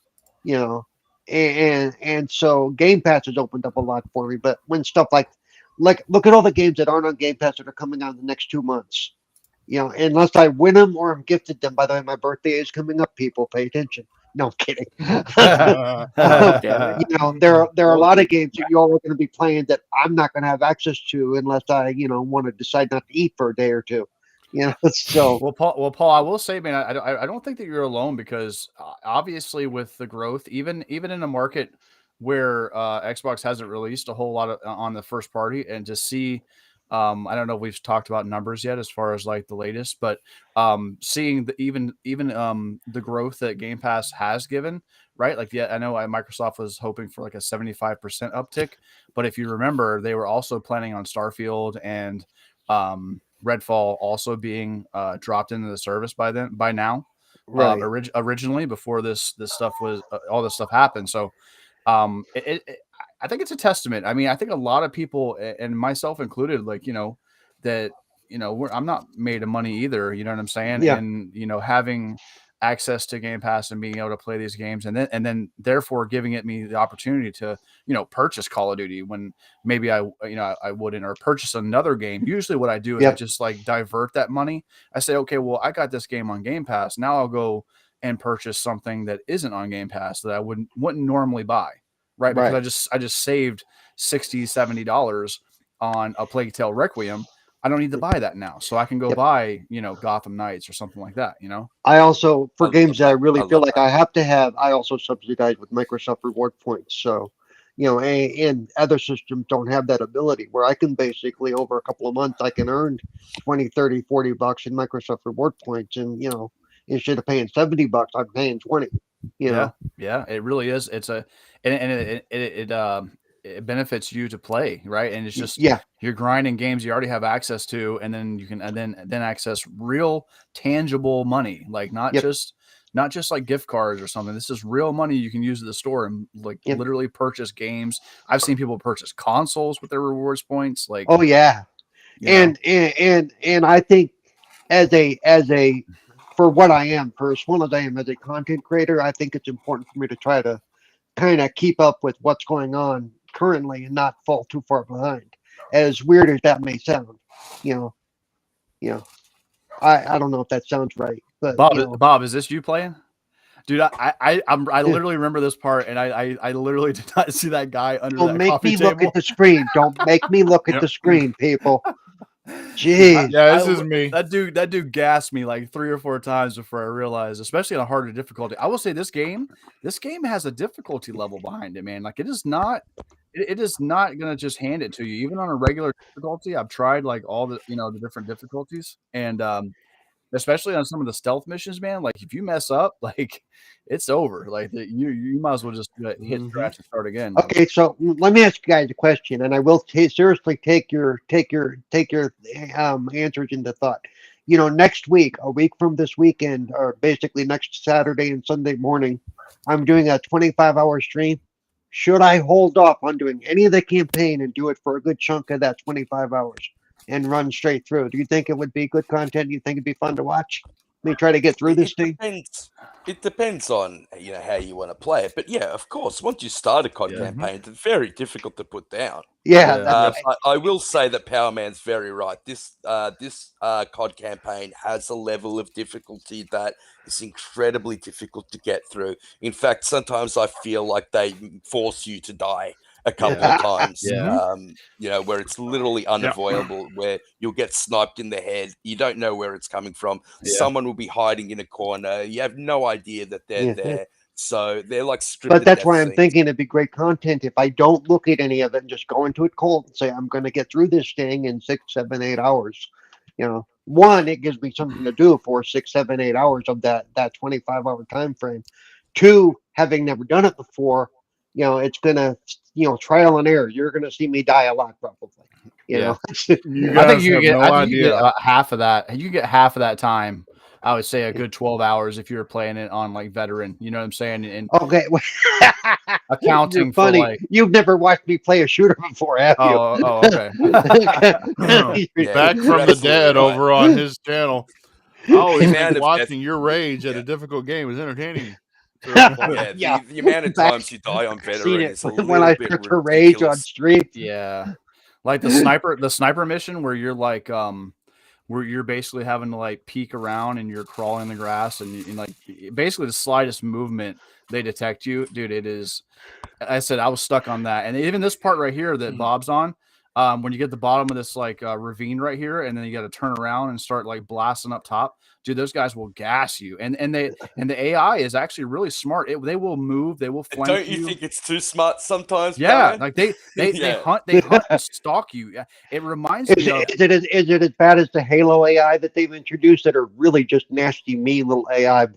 You know, and so Game Pass has opened up a lot for me. But when stuff like look at all the games that aren't on Game Pass that are coming out in the next 2 months. Unless I win them or I'm gifted them. By the way, my birthday is coming up. People, pay attention. No, I'm kidding. Damn it. There are a Well, lot of games that you all are going to be playing that I'm not going to have access to unless I, want to decide not to eat for a day or two. So Paul, I will say, man, I don't think that you're alone because obviously with the growth, even in a market where Xbox hasn't released a whole lot of on the first party, and to see I don't know if we've talked about numbers yet as far as like the latest, but seeing the even the growth that Game Pass has given, right? Like, yeah, I know Microsoft was hoping for like a 75% uptick, but if you remember, they were also planning on Starfield and Redfall also being dropped into the service by now. Right. Originally, before this stuff was all this stuff happened. So I think it's a testament. I mean, I think a lot of people, and myself included, like, that, I'm not made of money either. You know what I'm saying? Yeah. And, having access to Game Pass and being able to play these games and then therefore giving me the opportunity to, purchase Call of Duty when maybe I wouldn't, or purchase another game. Usually what I do is I just like divert that money. I say, okay, well, I got this game on Game Pass. Now I'll go and purchase something that isn't on Game Pass that I wouldn't normally buy. Right. Because I just saved $60-$70 on a Plague Tale Requiem. I don't need to buy that now. So I can go buy, Gotham Knights or something like that, I also, for games that I really feel like that. I have to have, I also subsidize with Microsoft reward points. So, and other systems don't have that ability where I can basically over a couple of months, I can earn 20, 30, 40 bucks in Microsoft reward points. And, instead of paying 70 bucks, I'm paying 20, Yeah, it really is. It's it benefits you to play, right? And it's just, you're grinding games you already have access to, and then you can then access real tangible money, like not just like gift cards or something. This is real money you can use at the store and like literally purchase games. I've seen people purchase consoles with their rewards points. Like, oh yeah, and I think as a for what I am, for as well as I am as a content creator, I think it's important for me to try to kind of keep up with what's going on currently and not fall too far behind. As weird as that may sound, I don't know if that sounds right, but Bob, is this you playing? Dude, I literally remember this part, and I literally did not see that guy under that coffee table. Don't make me look at the screen. Don't make me look at the screen, people. Jeez. Yeah, this is me. That dude gassed me like 3 or 4 times before I realized, especially on a harder difficulty. I will say this game has a difficulty level behind it, man. Like, it is not gonna just hand it to you. Even on a regular difficulty, I've tried like all the the different difficulties, and especially on some of the stealth missions, man. Like, if you mess up, like, it's over. Like, you might as well just hit scratch and start again. Okay, so let me ask you guys a question, and I will seriously take your answers into thought. Next week, a week from this weekend, or basically next Saturday and Sunday morning, I'm doing a 25-hour stream. Should I hold off on doing any of the campaign and do it for a good chunk of that 25 hours? And run straight through? Do you think it would be good content? Do you think it'd be fun to watch? Let me try to get through this thing. It depends on how you want to play it, but yeah, of course, once you start a COD campaign, it's very difficult to put down. I will say that Power Man's very right. This COD campaign has a level of difficulty that is incredibly difficult to get through. In fact, sometimes I feel like they force you to die a couple of times, where it's literally unavoidable, where you'll get sniped in the head. You don't know where it's coming from. Someone will be hiding in a corner. You have no idea that they're there. So they're like scripted. But that's why I'm thinking it'd be great content if I don't look at any of it and just go into it cold and say, I'm going to get through this thing in 6, 7, 8 hours. One, it gives me something to do for 6, 7, 8 hours of that 25-hour time frame. 2, having never done it before, it's gonna, trial and error. You're gonna see me die a lot, probably. I think you get half of that. You get half of that time. I would say a good 12 hours if you were playing it on like veteran. You know what I'm saying? And okay, accounting for funny. Like, you've never watched me play a shooter before, have you? Oh, okay. Back from the dead over on his channel. Oh, watching your rage at a difficult game is entertaining. The amount of times you die on veteran is a when I start to rage on stream. Yeah, like the sniper mission where you're like where you're basically having to like peek around and you're crawling in the grass and like basically the slightest movement they detect you, dude. It is. I said I was stuck on that, and even this part right here that Bob's on. when you get the bottom of this like ravine right here, and then you got to turn around and start like blasting up top, dude, those guys will gas you. And the AI is actually really smart. They will move, they will flank Don't you you. think it's too smart sometimes, Yeah, Batman? like they Yeah. hunt and stalk you. Yeah, it reminds Is me of is it as bad as the Halo AI that they've introduced that are really just nasty, mean little AI?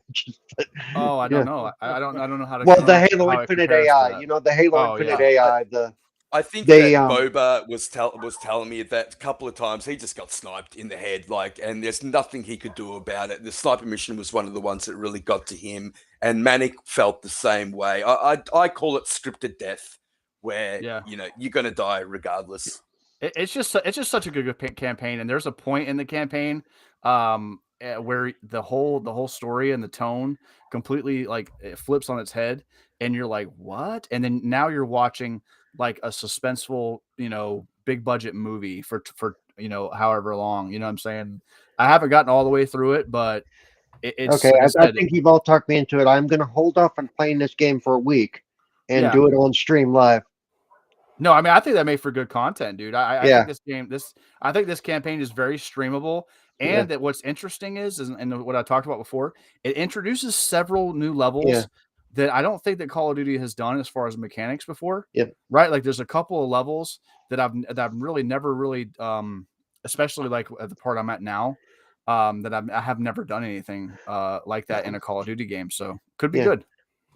oh, I Yeah. don't know. I don't know how to Well, the Halo how it Infinite compares to AI, that. the Halo Oh Infinite yeah. AI, I think they that Boba was telling me that a couple of times he just got sniped in the head, like, and there's nothing he could do about it. The sniper mission was one of the ones that really got to him, and Manic felt the same way. I call it scripted death, where Yeah. you're gonna die regardless. It's just such a good campaign, and there's a point in the campaign where the whole story and the tone completely like it flips on its head, and you're like, what? And then now you're watching like a suspenseful, big budget movie for however long. You know what I'm saying? I haven't gotten all the way through it, but it's okay. like I I said, think you've all talked me into it. I'm going to hold off on playing this game for a week and yeah. do it on stream live. No, I mean I think that made for good content, dude. I Yeah. think I think this campaign is very streamable, Yeah. and that what's interesting is and what I talked about before, it introduces several new Yeah. levels that I don't think that Call of Duty has done as far as mechanics before. Yeah. Right? Like there's a couple of levels that I've really never really especially like at the part I'm at now, that I have never done anything like that in a Call of Duty game. So could be Yeah. good.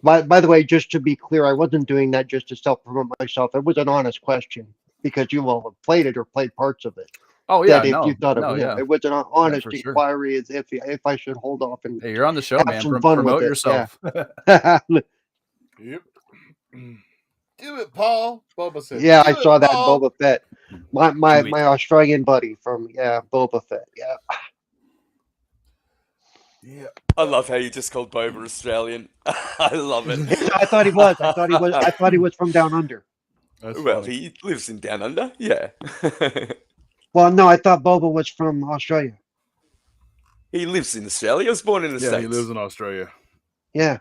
By the way, just to be clear, I wasn't doing that just to self promote myself. It was an honest question because you all have played it or played parts of it. Oh yeah, That if you thought no, yeah. it was an Yeah, honest for sure. inquiry as if I should hold off and Hey, you're on the show, have man. some fun Promote with it. yourself. Yeah. Yep. Do it, Paul. Boba said. Yeah, I "Do it, saw that Paul." Boba Fett. My Do it. my Australian buddy from Boba Fett. Yeah. Yeah. I love how you just called Boba Australian. I love it. I thought he was. I thought he was from down under. That's Well, funny. he lives in Down Under. Yeah. Well, no, I thought Boba was from Australia. He lives in Australia. He was born in the Yeah, States. he lives in Australia. Yeah.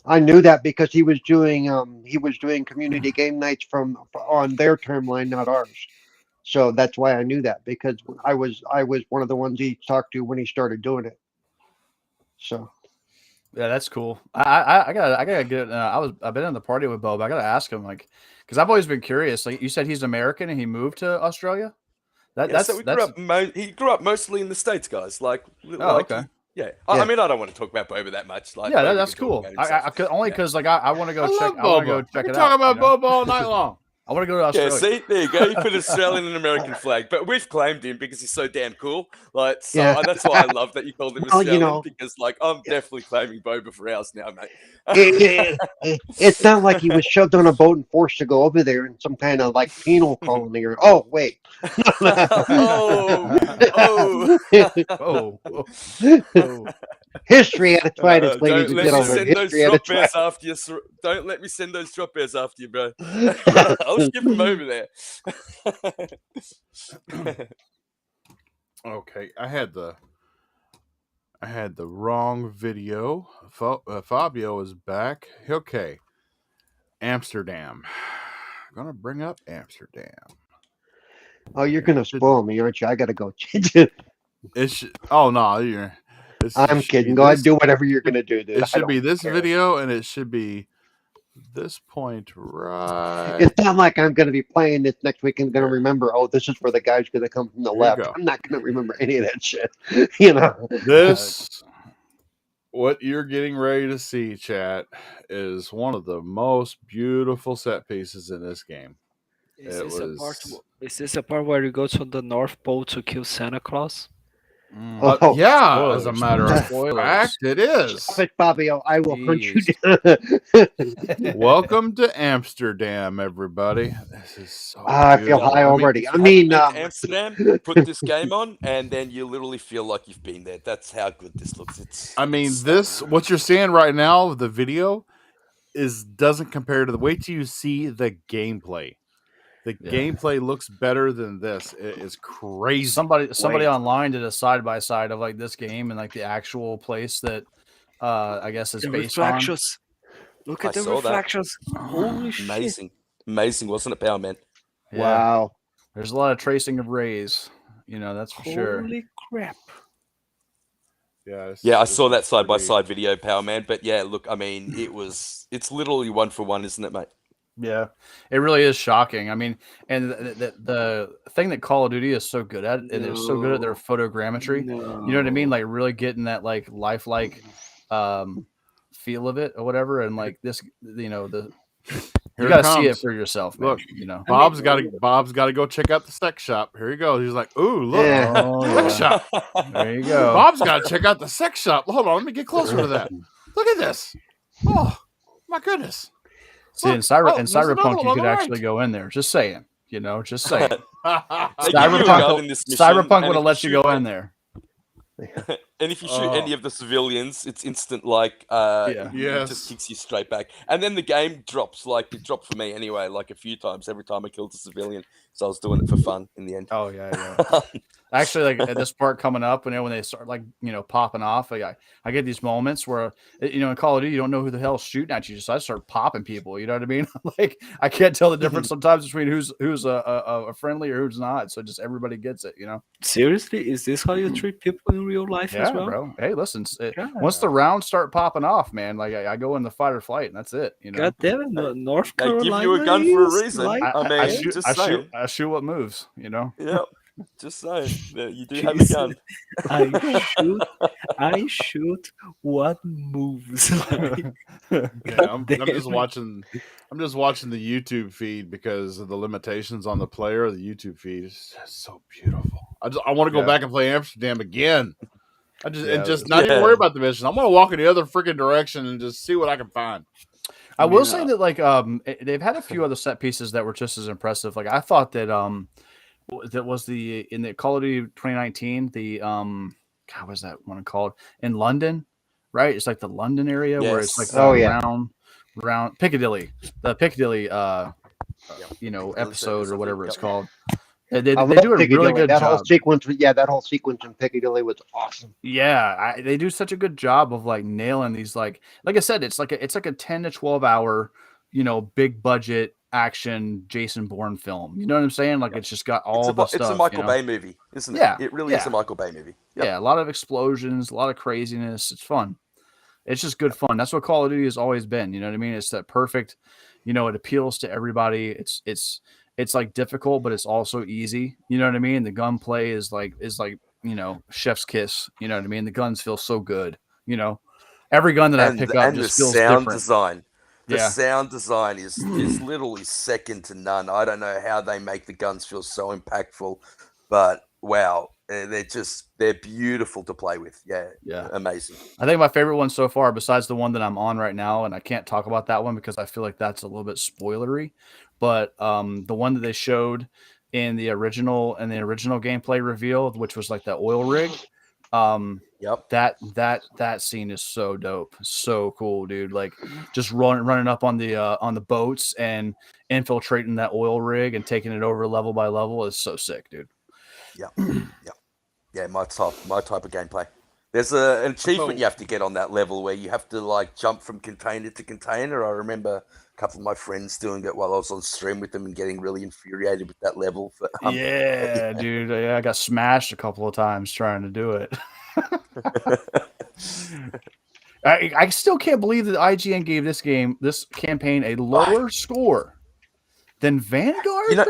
I knew that because he was doing community game nights on their timeline, not ours. So that's why I knew that because I was one of the ones he talked to when he started doing it. So Yeah, that's cool. I gotta get. I've been in the party with Bob. I gotta ask him because I've always been curious. Like you said, he's American and he moved to Australia. So he grew up mostly in the States, guys. Okay. I mean, I don't want to talk about Boba that much. Like, Yeah, Boba that's can talk cool. about himself. Only because I want to go check. love I want to go Boba. check We it can talk out. about Boba all night long. I want to go to Yeah, Australia. see, there you go. You put Australian and American flag, but we've claimed him because he's so damn cool. Like, so Yeah. that's why I love that you called him Well, Australian because, like, I'm definitely claiming Boba for ours now, mate. it's not like he was shoved on a boat and forced to go over there in some kind of like penal colony or wait. Oh. History at its finest, ladies and Don't let me gentlemen. send those History at drop its bears finest. after you. Don't let me send those drop bears after you, bro. I'll skip them over there. Okay, I had the wrong video. Fabio is back. Okay, Amsterdam. Gonna bring up Amsterdam. Oh, you're gonna spoil me, aren't you? I gotta go. Oh no, I'm kidding. Go ahead, do whatever you're gonna do, dude. It should be this video, and it should be this point right. It's not like I'm gonna be playing this next week and gonna remember. Oh, this is where the guy's gonna come from the Here you left. go. I'm not gonna remember any of that shit. You know. This, what you're getting ready to see, chat, is one of the most beautiful set pieces in this game. Is this a part where you go to the North Pole to kill Santa Claus? Yeah, Spoilers. as a matter of Spoilers. fact, it is. Stop it, Fabio. I will hunt you Jeez. down. Welcome to Amsterdam, everybody. This is so I feel beautiful. high already. I Have mean, been to Amsterdam, put this game on, and then you literally feel like you've been there. That's how good this looks. What you're seeing right now, the video, doesn't compare to the. Wait till you see the gameplay. The gameplay looks better than this. It is crazy. Somebody online did a side by side of like this game and like the actual place that I guess is The based reflections. Look at I the saw that. reflections. Holy shit. Amazing. Amazing, wasn't it, Power Man? Yeah. Wow. There's a lot of tracing of rays. That's for sure. Holy crap! Yeah, Yeah, I this saw is that side by pretty- side video, Power Man. But yeah, look, I mean, it's literally 1 for 1, isn't it, mate? Yeah, it really is shocking. I mean, and the thing that Call of Duty is so good at, and they're so good at their photogrammetry. You know what I mean? Like really getting that like lifelike feel of it or whatever. And like this, the Here you it got to see it comes. for yourself, man. Look, Bob's got to go check out the sex shop. Here he goes. He's like, ooh, look, Yeah. Oh, sex yeah. shop. There you go. Bob's got to check out the sex shop. Hold on, let me get closer to that. Look at this. Oh my goodness. See, in Look, oh, there's another Cyberpunk, one you on could the actually go in there. Just saying, just saying. They give you a gun in this mission, Cyberpunk and would have if let you shoot go any- in there. And if you shoot any of the civilians, it's instant. Like, Yeah. it Yes. just kicks you straight back. And then the game drops. Like it dropped for me anyway. Like a few times every time I killed a civilian. So I was doing it for fun in the end. Oh yeah. Actually, like at this part coming up, when they start like popping off, I get these moments where in Call of Duty you don't know who the hell's shooting at you, so I start popping people. You know what I mean? Like I can't tell the difference sometimes between who's a friendly or who's not. So just everybody gets it. Seriously, is this how you treat people in real life as Yeah, well? bro. Hey, listen. God. Once the rounds start popping off, man, like I go in the fight or flight, and that's it. God damn it, North They Carolina. give you a gun for a is reason. like I mean, I shoot, just I saying. shoot, I shoot what moves. Yeah, just saying. Yeah, you do have a Jesus. gun. I shoot what moves. Yeah, I'm damn just it. watching. I'm just watching the YouTube feed because of the limitations on the player. The YouTube feed is just so beautiful. I want to go Yeah. back and play Amsterdam again. And Yeah, just not even yeah. worry about the mission. I'm gonna walk in the other freaking direction and just see what I can find. I will mean, say that they've had a few other set pieces that were just as impressive. Like I thought that that was in the Call of Duty 2019 God, what's that one called in London, right? It's like the London area where it's like Yes. the Oh, yeah. round Piccadilly, the Piccadilly Piccadilly episode Circus, or I whatever think. it's Yep. called. They I do love a really Piccadilly. good That job. whole sequence, that whole sequence in Piccadilly was awesome. Yeah, they do such a good job of like nailing these like I said, it's like a 10 to 12 hour, big budget action Jason Bourne film. You know what I'm saying? Like it's just got all the stuff. It's a Michael Bay movie, isn't it? Yeah, It really is yeah. a Michael Bay movie. Yep. Yeah, a lot of explosions, a lot of craziness. It's fun. It's just good fun. That's what Call of Duty has always been. You know what I mean? It's that perfect, it appeals to everybody. It's like difficult, but it's also easy. You know what I mean? The gunplay is like chef's kiss. You know what I mean? The guns feel so good. Every gun that I pick up And the just feels sound different. design. The Yeah. sound design is literally second to none. I don't know how they make the guns feel so impactful, but wow, they're beautiful to play with. Yeah, Yeah. amazing. I think my favorite one so far, besides the one that I'm on right now, and I can't talk about that one because I feel like that's a little bit spoilery, but the one that they showed in the original gameplay reveal, which was like that oil rig. Yep. That scene is so dope, so cool, dude. Like just running up on the boats and infiltrating that oil rig and taking it over level by level is so sick, dude. Yeah, my type of gameplay. There's an achievement you have to get on that level where you have to like jump from container to container. I remember a couple of my friends doing it while I was on stream with them and getting really infuriated with that level. But, yeah, dude. Yeah, I got smashed a couple of times trying to do it. I still can't believe that IGN gave this campaign a lower score than Vanguard, bro.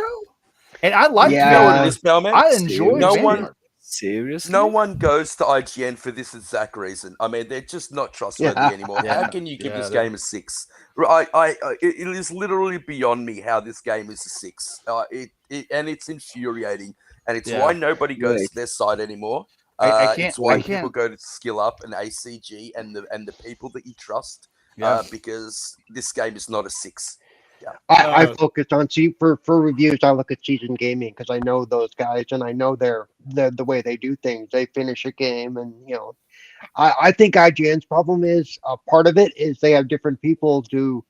And I like Yeah. You know what it is, Bellman? I enjoy No Vanguard. one- Seriously? No one goes to IGN for this exact reason. I mean, they're just not trustworthy Yeah. anymore. Yeah. How can you give Yeah, this they're- game a 6? It is literally beyond me how this game is a 6. And it's infuriating, and it's Yeah. why nobody goes Wait. to their site anymore. I can't- It's why I people can't- go to Skill Up and ACG and the people that you trust. Yeah. Because this game is not a 6. I focus on for reviews. I look at Seasoned Gaming because I know those guys and I know the way they do things. They finish a game, and I think IGN's problem is part of it is they have different people do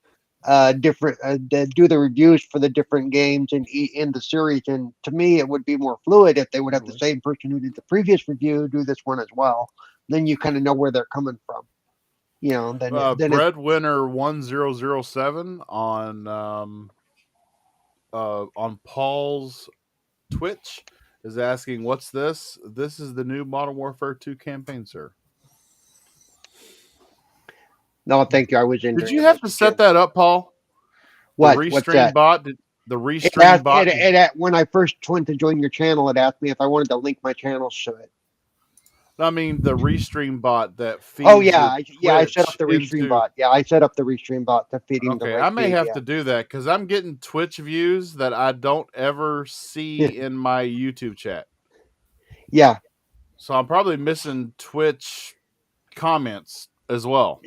different that do the reviews for the different games in the series. And to me, it would be more fluid if they would have the same person who did the previous review do this one as well. Then you kind of know where they're coming from. Then Breadwinner 1007 on on Paul's Twitch is asking, "What's this?" This is the new Modern Warfare 2 campaign, sir. No, thank you. I was in Did here you when have this to was set good. that up, Paul? The What's restream that? bot? The restream bot? When I first went to join your channel, it asked me if I wanted to link my channels to it. I mean, the restream bot that Oh feeds yeah, your I set up Twitch the restream into. bot. Yeah, I set up the restream bot to feed into the Okay, right I may feed. have Yeah, to do that because I'm getting Twitch views that I don't ever see in my YouTube chat. yeah, So I'm probably missing Twitch comments as well.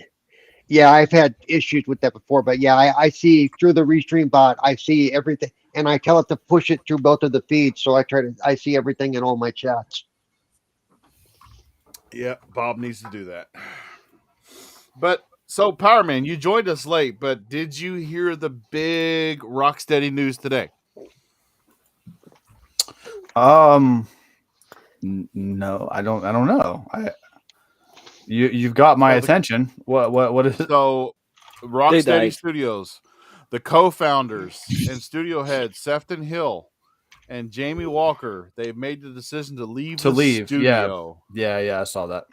yeah. I've had issues with that before, but yeah, I see through the restream bot. I see everything, and I tell it to push it through both of the feeds. So I see everything in all my chats. Yeah, Bob needs to do that. But so, Power Man, you joined us late, but did you hear the big Rocksteady news today? No, I don't know. You've got my attention. What is it? So, They Rocksteady died. Studios, the co-founders and studio head Sefton Hill and Jamie Walker, they've made the decision to leave To the leave? Yeah, studio. I saw that.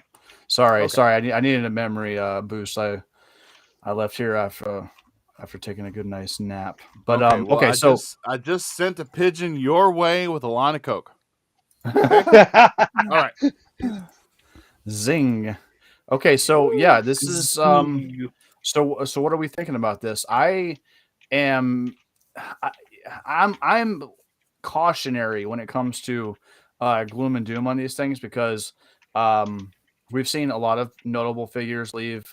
Sorry, Okay. sorry. I needed a memory boost. I left here after taking a good nice nap. But Okay, well, okay, so I just sent a pigeon your way with a line of coke. Okay, all right. zing. Okay, so yeah, this is Zing. so what are we thinking about this? I am I, I'm cautionary when it comes to gloom and doom on these things because we've seen a lot of notable figures leave.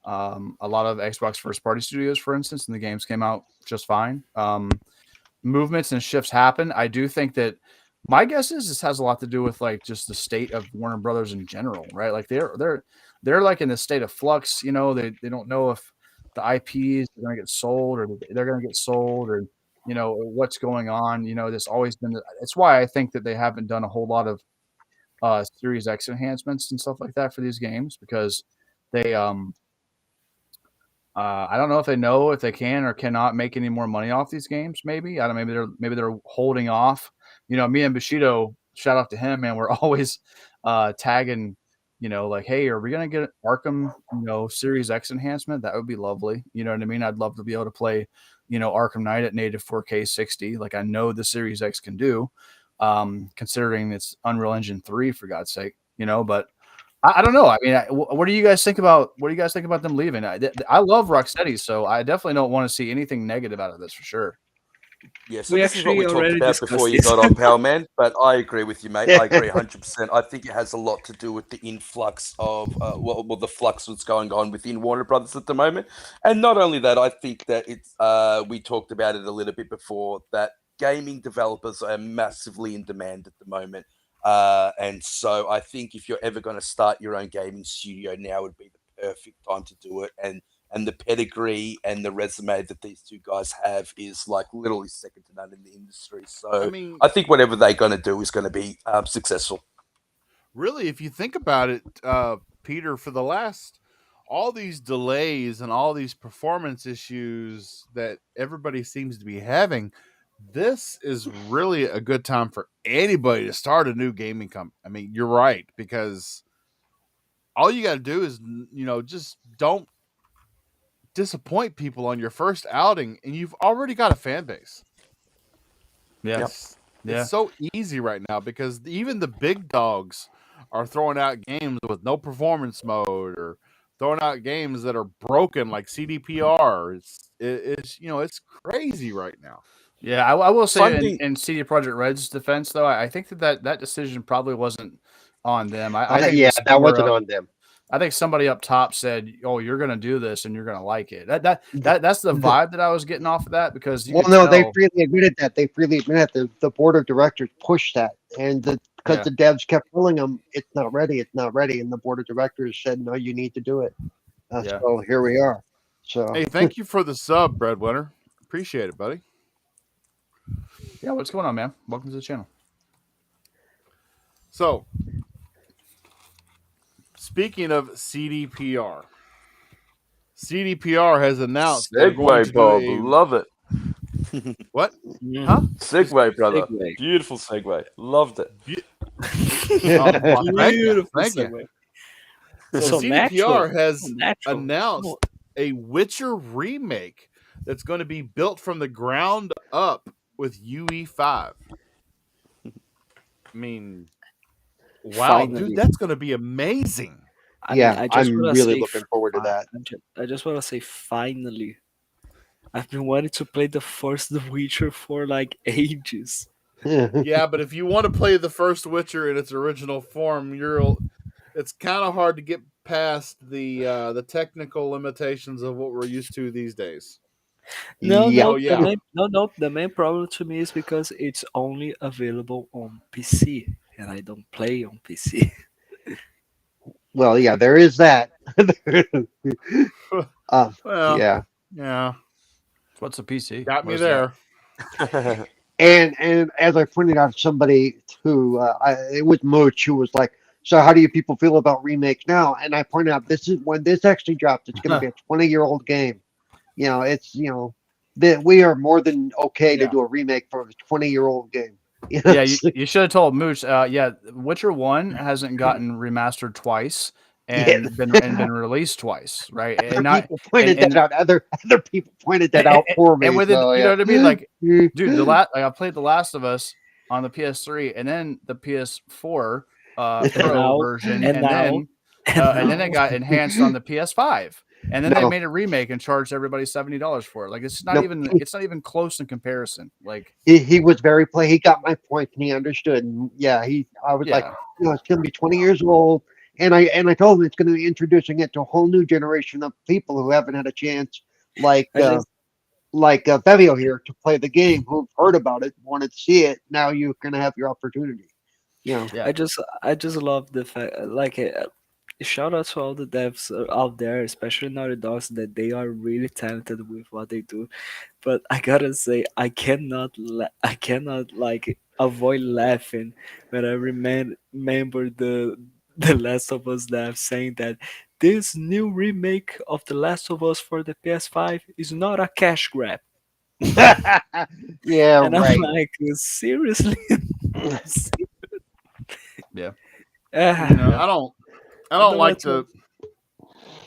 A lot of Xbox first party studios, for instance, and the games came out just fine. Movements and shifts happen. I do think that my guess is this has a lot to do with like just the state of Warner Brothers in general, right? Like they're like in this state of flux. You know, they don't know if the IPs are going to get sold or they're going to get sold or what's going on. There's always been. It's why I think that they haven't done a whole lot of Series X enhancements and stuff like that for these games because they I don't know if they know if they can or cannot make any more money off these games. Maybe I don't. Maybe they're holding off. Me and Bushido, shout out to him, man. We're always tagging. Like, hey, are we gonna get Arkham? Series X enhancement? That would be lovely. You know what I mean? I'd love to be able to play, Arkham Knight at native 4K 60, like I know the Series X can do. Considering it's Unreal Engine 3, for God's sake. But I don't know. I mean, what do you guys think about? What do you guys think about them leaving? I love Rocksteady, so I definitely don't want to see anything negative out of this for sure. Yeah, so We this is what we actually talked already about before discussed you this. got on, Power Man. But I agree with you, mate. I agree 100%. I think it has a lot to do with the influx of the flux that's going on within Warner Brothers at the moment. And not only that, I think that it's we talked about it a little bit before that gaming developers are massively in demand at the moment. And so I think if you're ever going to start your own gaming studio, now would be the perfect time to do it. And the pedigree and the resume that these two guys have is like literally second to none in the industry. So I mean, I think whatever they're going to do is going to be successful. really, if you think about it, Peter, for the last all these delays and all these performance issues that everybody seems to be having, this is really a good time for anybody to start a new gaming company. I mean, you're right, because all you got to do is, just don't disappoint people on your first outing, and you've already got a fan base. Yeah, It's so easy right now because even the big dogs are throwing out games with no performance mode or throwing out games that are broken like CDPR. It's crazy right now. yeah. I will say Funding, in CD Projekt Red's defense, though, I think that decision probably wasn't on them. I think it yeah, was that somewhere wasn't up. on them. I think somebody up top said, "Oh, you're going to do this and you're going to like it." That's the vibe that I was getting off of that because you Well, could no, they tell. freely admitted that. They freely admitted the board of directors pushed that, and because Yeah. the devs kept telling them it's not ready, it's not ready, and the board of directors said, no, you need to do it. Yeah. So here we are. So Hey, thank you for the sub, Breadwinner. Appreciate it, buddy. Yeah, what's going on, man? Welcome to the channel. So, speaking of CDPR has announced they're going to Segway Bob, do love it. What? Mm. Huh? Segue, brother. Segue. Beautiful segue. Loved it. Well, thank you, Beautiful thank you. segue. So So natural. CDPR So has natural. announced a Witcher remake that's going to be built from the ground up with UE5. I mean, wow, dude, Finally. that's going to be amazing. I mean, Yeah, I just I'm want to really say, looking forward to that. I just want to say, finally. I've been wanting to play the first The Witcher for like ages. Yeah, but if you want to play the first Witcher in its original form, it's kind of hard to get past the technical limitations of what we're used to these days. No, Yeah. So no, the yeah, main no, no. The main problem to me is because it's only available on PC, and I don't play on PC. Well, yeah, there is that. um, well, yeah, yeah, What's a PC? got What me is that? there. and as I pointed out to somebody who it was Mooch who was like, "So how do you people feel about remakes now?" And I pointed out this is when this actually drops. It's going to be a 20-year-old game. It's that we are more than okay to Yeah. do a remake for a 20-year-old game. Yeah, you should have told Mooch. Yeah, Witcher 1 hasn't gotten remastered twice Yeah, and been released twice, right? other And not people pointed and that out. Other people pointed that out for me. and within, So you know yeah. what I mean? Like, dude, I played The Last of Us on the PS3 and then the PS4 and Pro now, version, and now, and then it got enhanced on the PS5. And then they No, made a remake and charged everybody $70 for it. Like no, it's not even close in comparison. Like, he was very play. He got my point and he understood. And yeah, I was like, yeah, it's going to be 20 years old, and I told him it's going to be introducing it to a whole new generation of people who haven't had a chance, like I just, Bevio here, to play the game, who've heard about it, wanted to see it. Now you're going to have your opportunity. Yeah. yeah. I just love the fact, like, shout out to all the devs out there, especially Naughty Dogs, that they are really talented with what they do. But I gotta say, I cannot like avoid laughing when I remember the Last of Us devs saying that this new remake of The Last of Us for the PS5 is not a cash grab. Yeah, And I'm right. like, seriously? Yeah. You know, Ah, I I don't don't like want to.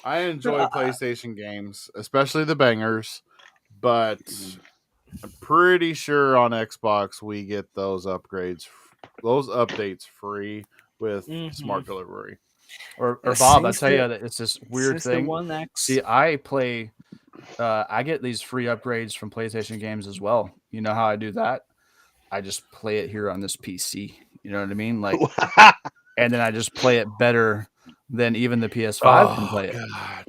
I enjoy No, PlayStation games, especially the bangers, but I'm pretty sure on Xbox we get those updates free with mhm. smart delivery. Or Uh, Bob, I since tell the you that it's this weird since the thing. One X, See, I get these free upgrades from PlayStation games as well. You know how I do that? I just play it here on this PC. You know what I mean? Like, and then I just play it better than even the PS5 can Oh play it. god.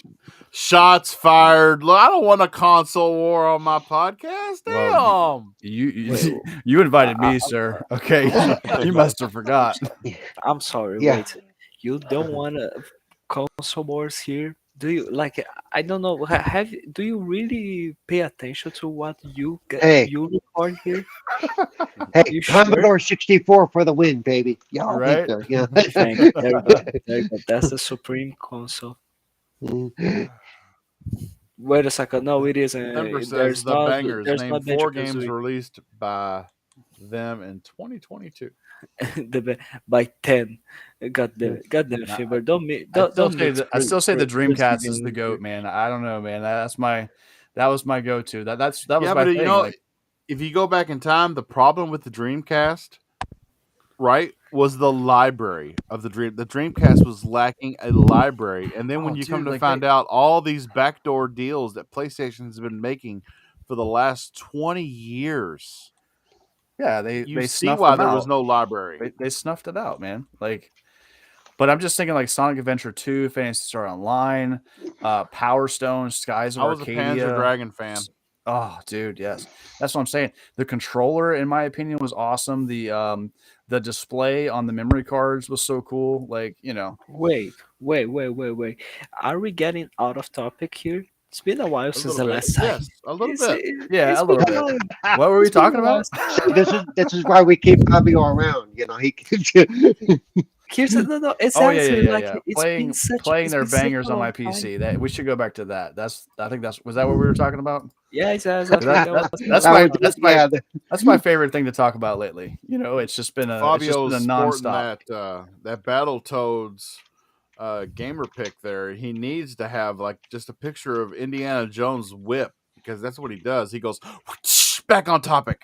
Shots fired. Look, I don't want a console war on my podcast. Well, Damn. wait, you invited I, me, sir. Okay, you must have forgot. I'm sorry. Yeah. Wait, you don't want console wars here? Do you like? I don't know. Do you really pay attention to what Hey, you record here? hey, You sure? Commodore 64 for the win, baby. Yeah, I'll be Right? there. Yeah. Thank you. There you go. There you go. That's the supreme console. Wait a second. No, it Ember isn't. says the bangers. There's Name not 4 Banjo games Kazooie. released by them in 2022. By 10. God damn it, Nah, Faber. Don't mi- I still don't say mix that I still say the Dreamcast is the Brazilian goat, here. man. I don't know, man. That was my go-to. That was Yeah, my but thing. Like, if you go back in time, the problem with the Dreamcast, right, was the library of the Dream. The Dreamcast was lacking a library, and then when oh, you come dude, to like find out all these backdoor deals that PlayStation has been making for the last 20 years, you they see snuffed why them there was out. no library. They snuffed it out, man. Like, but I'm just thinking like Sonic Adventure 2, Fantasy Star Online, Power Stone, Skies of I was a Panzer Arcadia. Dragon fan. Oh, dude, yes. That's what I'm saying. The controller, in my opinion, was awesome. The display on the memory cards was so cool. Like, you know. Wait. Are we getting out of topic here? It's been a while A since little the bit, last time. yes, a little bit. Yeah, It's a been little a bit. while. What were we It's been talking a while about? See, this is why we keep Fabio around. He. Here's no, Oh yeah, yeah, exactly. yeah, Like yeah. Playing playing it's their been such bangers a on long my time. PC. That we should go back to that. That's I think that's was that what we were talking about? Yeah, exactly. That That was that's that that's was my was, fun. yeah, that's my favorite thing to talk about lately. It's just been a Fabio's sporting nonstop. that Battletoads gamer pick there. He needs to have like just a picture of Indiana Jones' whip because that's what he does. He goes back on topic.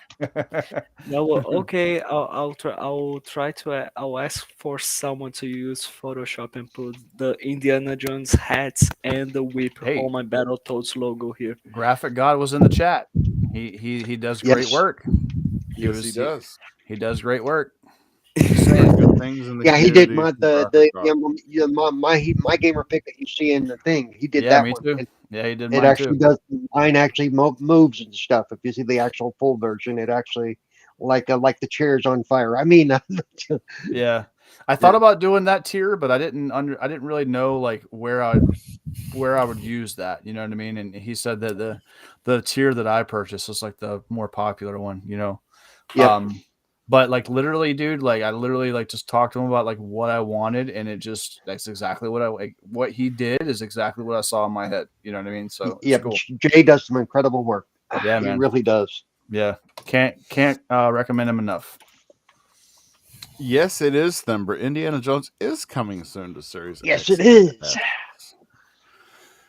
No, well, okay. I'll try to. I'll ask for someone to use Photoshop and put the Indiana Jones hats and the whip Hey, on my Battletoads logo here. Graphic God was in the chat. He does great yes, work. He Yes, he was he, does. he does great work. Just Heard saying. good things in the yeah. He did community my from Graphic God. my gamer pick that you see in the thing. He did Yeah, that me one. too. Yeah, he did It mine too. actually does. Mine actually moves and stuff. If you see the actual full version, it actually like the chair's on fire. I mean, Yeah. I thought Yeah. about doing that tier, but I didn't really know like where I would use that, you know what I mean? And he said that the tier that I purchased was like the more popular one, you know. yep, Um but like literally, dude, like I literally like just talked to him about like what I wanted, and it just that's exactly what I like. What he did is exactly what I saw in my head. You know what I mean? So it's yep. cool. Jay does some incredible work. Yeah, He man. really does. Yeah, can't recommend him enough. Yes, it is Thumber. Indiana Jones is coming soon to Series Yes, X it and is. S.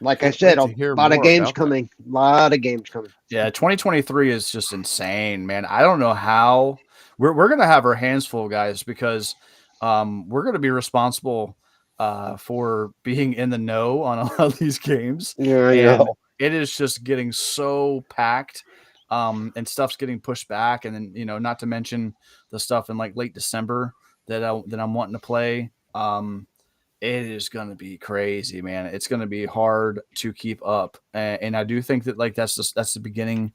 Like I Can't said, wait a to hear lot of more games about that. coming. A lot of games coming. Yeah, 2023 is just insane, man. I don't know how we're gonna have our hands full, guys, because we're gonna be responsible for being in the know on a lot of these games, Yeah, I and know. it is just getting so packed, and stuff's getting pushed back, and then not to mention the stuff in like late December that I'm wanting to play. It is going to be crazy, man. It's going to be hard to keep up, and I do think that like that's the beginning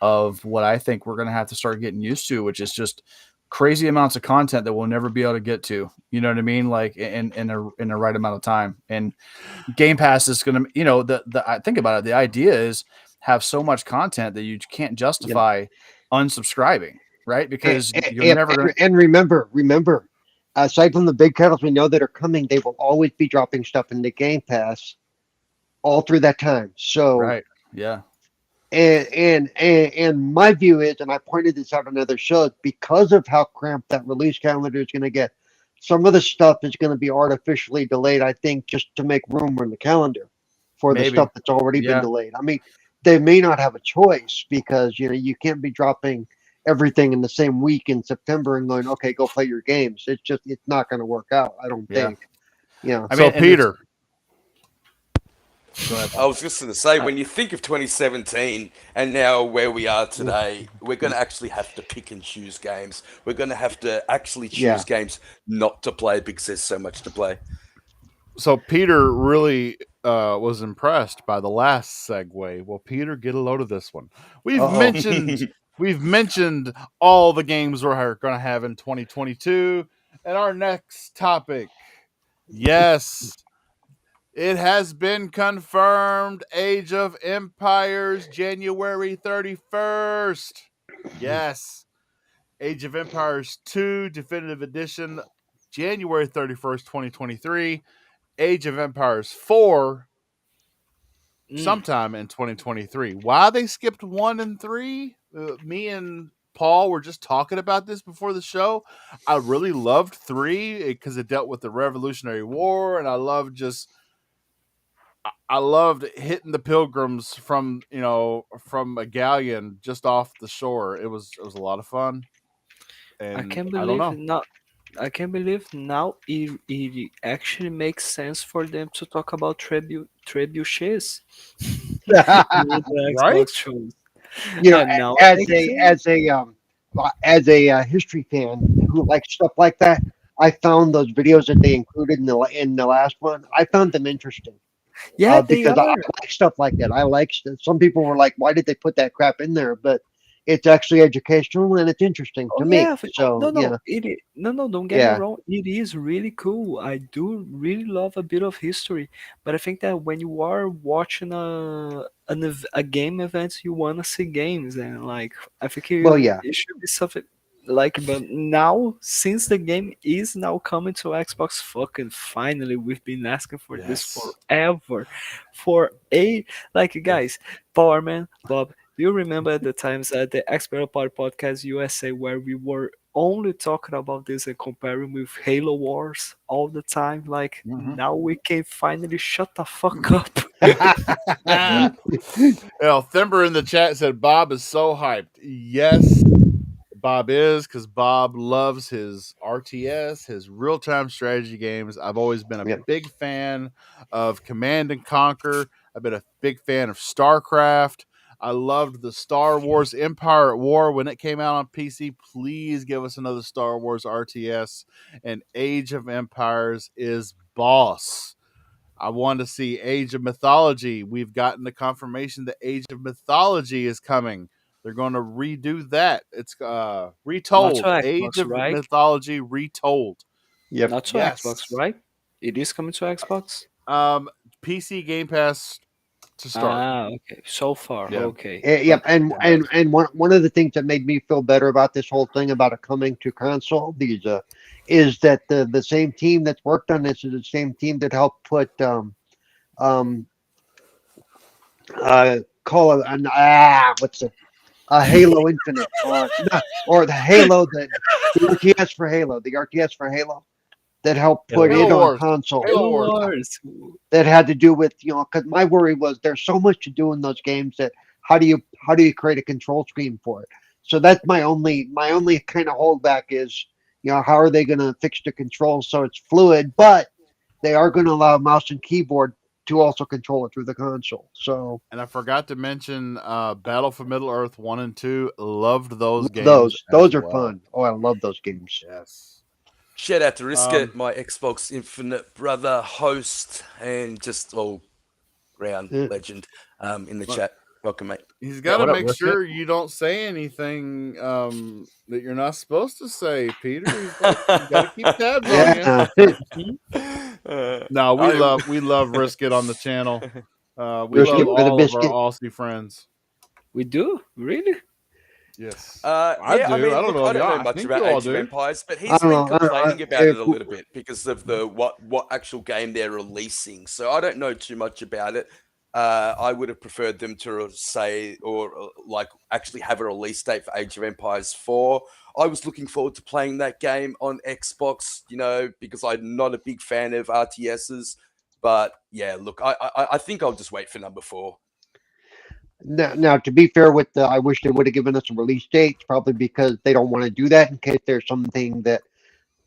of what I think we're going to have to start getting used to, which is just crazy amounts of content that we'll never be able to get to. You know what I mean? Like in a right amount of time. And Game Pass is going to, I think about it. The idea is have so much content that you can't Yep. justify unsubscribing, right? And, Because you're never going to. and remember, aside from the big titles we know that are coming, they will always be dropping stuff into Game Pass all through that time. So, Right. Yeah. and my view is, and I pointed this out on other shows, because of how cramped that release calendar is going to get, some of the stuff is going to be artificially delayed. I think just to make room in the calendar for the Maybe. stuff that's already been Yeah. delayed. I mean, they may not have a choice because you can't be dropping everything in the same week in September and going, okay, go play your games. It's not going to work out. I don't Yeah. think. Yeah. I So, mean, and it's Peter, go ahead, I Bob. was just going to say, Uh, when you think of 2017 and now where we are today, we're going to actually have to pick and choose games. We're going to have to actually choose Yeah. games not to play because there's so much to play. so Peter really was impressed by the last segue. Well, Peter, get a load of this one. We've Uh-oh. mentioned we've mentioned all the games we're going to have in 2022, and our next topic. Yes, it has been confirmed. Age of Empires, January 31st. Yes, Age of Empires 2 Definitive Edition, January 31st, 2023. Age of Empires 4 mm. sometime in 2023. Why they skipped 1 and 3? Me and Paul were just talking about this before the show. I really loved 3 because it dealt with the Revolutionary War, and I loved hitting the pilgrims from a galleon just off the shore. It was a lot of fun, I and can't I don't believe know. now. I can't believe now it actually makes sense for them to talk about trebuchets in the Right? Xbox shows. you know, And now it as makes a sense. history fan who likes stuff like that, I found those videos that they included in the last one. I found them interesting Yeah, they because I are. like stuff like that. I like some people were like, "Why did they put that crap in there?" But it's actually educational and it's interesting Oh to yeah, me. So no, no, yeah, no, no. Don't get me yeah. wrong. It is really cool. I do really love a bit of history, but I think that when you are watching a game event, you wanna see games, and like I think Well, yeah. it should be something Like, but now, since the game is now coming to Xbox, fucking finally, we've been asking for this Yes. forever. For a, like, guys, Power Man, Bob, do you remember the times at the Expert Pod Podcast USA where we were only talking about this and comparing with Halo Wars all the time? Like, Mhm. now we can finally shut the fuck up. Thimber in the chat said Bob is so hyped. Yes, Bob is, because Bob loves his RTS, his real time strategy games. I've always been a Yep. big fan of Command and Conquer. I've been a big fan of StarCraft. I loved the Star Wars Empire at War when it came out on PC. Please give us another Star Wars RTS. And Age of Empires is boss. I want to see Age of Mythology. We've gotten the confirmation that Age of Mythology is coming. They're going to redo that. It's Not to retold. Age Xbox, of right? Mythology retold. Yep. Not to Xbox, Yes. right? It is coming to Xbox? PC Game Pass to start. Okay. So far, Yeah. okay. Yep, Okay. and one of the things that made me feel better about this whole thing about it coming to console, these is that the same team that's worked on this is the same team that helped put um call it an what's it Halo Infinite or the Halo the RTS for Halo, the RTS for Halo that helped put Halo it on Wars. console. Halo Halo Wars. Wars. That had to do with because my worry was there's so much to do in those games that how do you create a control scheme for it? So that's my only kind of holdback is how are they going to fix the controls so it's fluid, but they are going to allow mouse and keyboard to also control it through the console. So And I forgot to mention Battle for Middle Earth 1 and 2. Loved those games. those are well. fun. Oh, I love those games. Yes. Shout out to Risket, my Xbox Infinite brother, host, and just all round Yeah. legend in the chat. Welcome, mate. He's got to what up, make Risket? sure you don't say anything that you're not supposed to say, Peter. He's got to keep tabs on you. Yeah. No, we love Risket on the channel. We Risket love for the all of our biscuit. Aussie friends. We do? Really? Yes, yeah, I do. I mean, I don't look, know I if don't y'all. know I much think about you all Age of do. Empires, but I he's don't been know. complaining about it a If- little bit because of the what actual game they're releasing. So I don't know too much about it. I would have preferred them to say or like actually have a release date for Age of Empires 4. I was looking forward to playing that game on Xbox, because I'm not a big fan of RTSs. But yeah, look, I think I'll just wait for number 4. Now, to be fair with I wish they would have given us a release date, probably because they don't want to do that in case there's something that,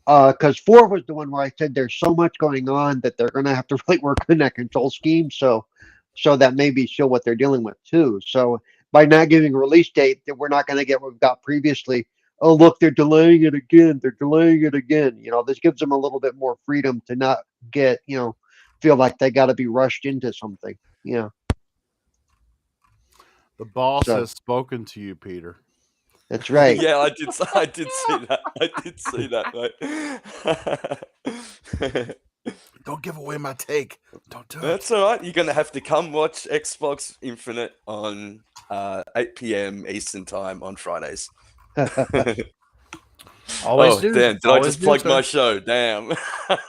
because 4 was the one where I said there's so much going on that they're going to have to really work on that control scheme. So that may be still what they're dealing with too. So by not giving a release date, that we're not going to get what we've got previously. Oh, look, they're delaying it again. They're delaying it again. This gives them a little bit more freedom to not get, feel like they got to be rushed into something. Yeah. The boss So has spoken to you, Peter. that's right. Yeah, I did see that. I did see that, mate. Don't give away my take. Don't do it. That's all right. You're gonna have to come watch Xbox Infinite on 8 p.m. Eastern time on Fridays. Always do. Damn! Did I Always just do, plug sir. my show? Damn.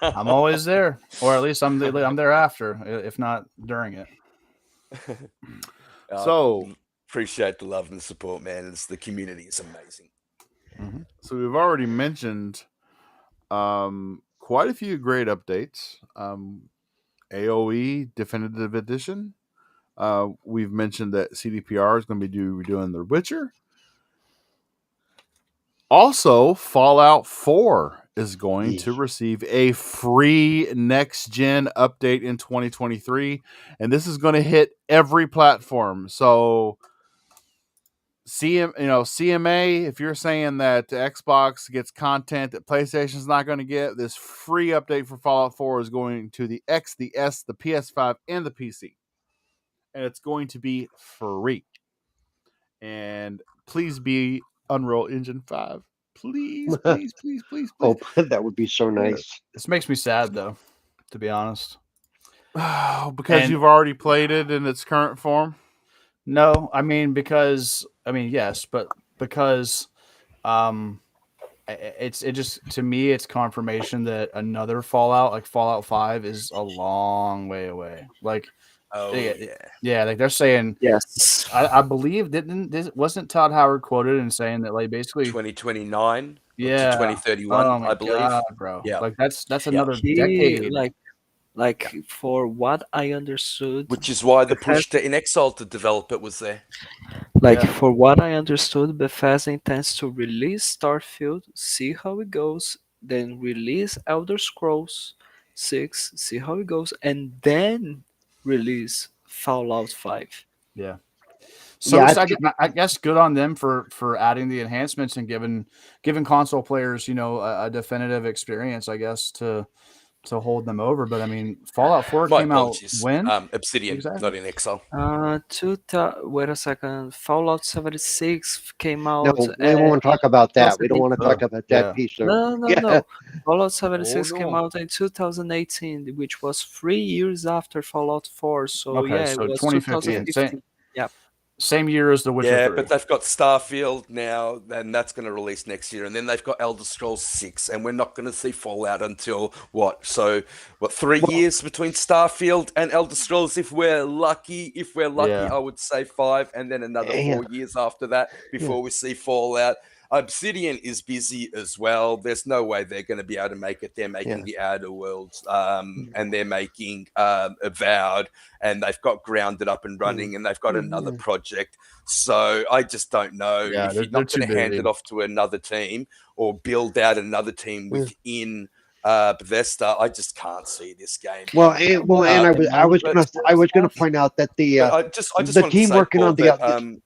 I'm always there, or at least I'm there after, if not during it. So appreciate the love and the support, man. The community is amazing. Mm-hmm. So we've already mentioned quite a few great updates. AOE Definitive Edition. We've mentioned that CDPR is going to be redoing The Witcher. Also, Fallout 4 is going to receive a free next-gen update in 2023, and this is going to hit every platform. So, CMA, if you're saying that Xbox gets content that PlayStation's not going to get, this free update for Fallout 4 is going to the X, the S, the PS5, and the PC. And it's going to be free. And please be Unreal Engine 5. Please, please, please, please, please. Oh, that would be so nice. This makes me sad, though, to be honest. Because you've already played it in its current form? No, yes, but because it just, to me, it's confirmation that another Fallout, like Fallout 5, is a long way away. Like, Oh yeah. yeah, like they're saying, Yes. I believe wasn't Todd Howard quoted in saying that, like, basically, 2029 to yeah, 2031, oh my I believe. god, bro, Yeah. like that's Yeah. another He decade. like for what I understood, Which is why the push Bethesda, to In Exile to develop it was there. like Yeah. for what I understood, Bethesda intends to release Starfield, see how it goes, then release Elder Scrolls 6, see how it goes, and then release Fallout 5. Yeah. So, Yeah, so I guess good on them for adding the enhancements and giving console players, a definitive experience, I guess, to hold them over. But I mean, Fallout 4 My came out apologies. when? Obsidian, Exactly. not In Exile. Wait a second. Fallout 76 came no, out we won't in talk about that. We don't want to 2018. talk about that Yeah. piece of. No, no, Yeah, no. Fallout Oh 76 came no. out in 2018, which was 3 years after Fallout 4. So Okay, yeah, it so was 2015. 2015. Yeah. Same year as The Witcher Yeah, 3. but they've got Starfield now, and that's going to release next year. And then they've got Elder Scrolls 6, and we're not going to see Fallout until what? So, what, 3 well, years between Starfield and Elder Scrolls? If we're lucky, Yeah. I would say 5, and then another yeah, 4 years after that yeah. before we see Fallout. Obsidian is busy as well. There's no way they're going to be able to make it. They're making Yeah. the Outer Worlds, and they're making Avowed, and they've got Grounded up and running, and they've got another Yeah. project. So I just don't know Yeah, if you're they're not too going to hand busy. it off to another team or build out another team Yeah. within Bethesda. I just can't see this game. Well, and I was gonna point out that But I just the wanted to team say, working Paul, on that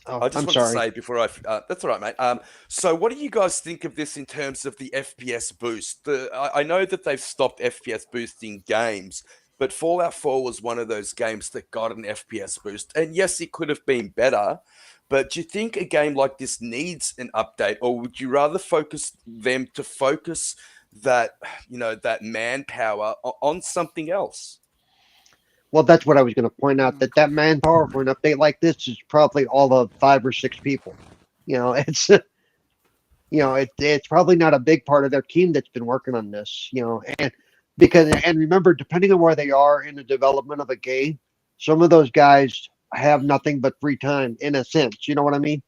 oh, I just I'm wanted to sorry. say before that's all right, mate. So what do you guys think of this in terms of the FPS boost? I know that they've stopped FPS boosting games, but Fallout 4 was one of those games that got an FPS boost. And yes, it could have been better, but do you think a game like this needs an update, or would you rather focus that, that manpower on something else? Well, that's what I was going to point out, that manpower for an update like this is probably all of 5 or 6 people. It's it's probably not a big part of their team that's been working on this. And remember, depending on where they are in the development of a game, some of those guys have nothing but free time in a sense. You know what I mean?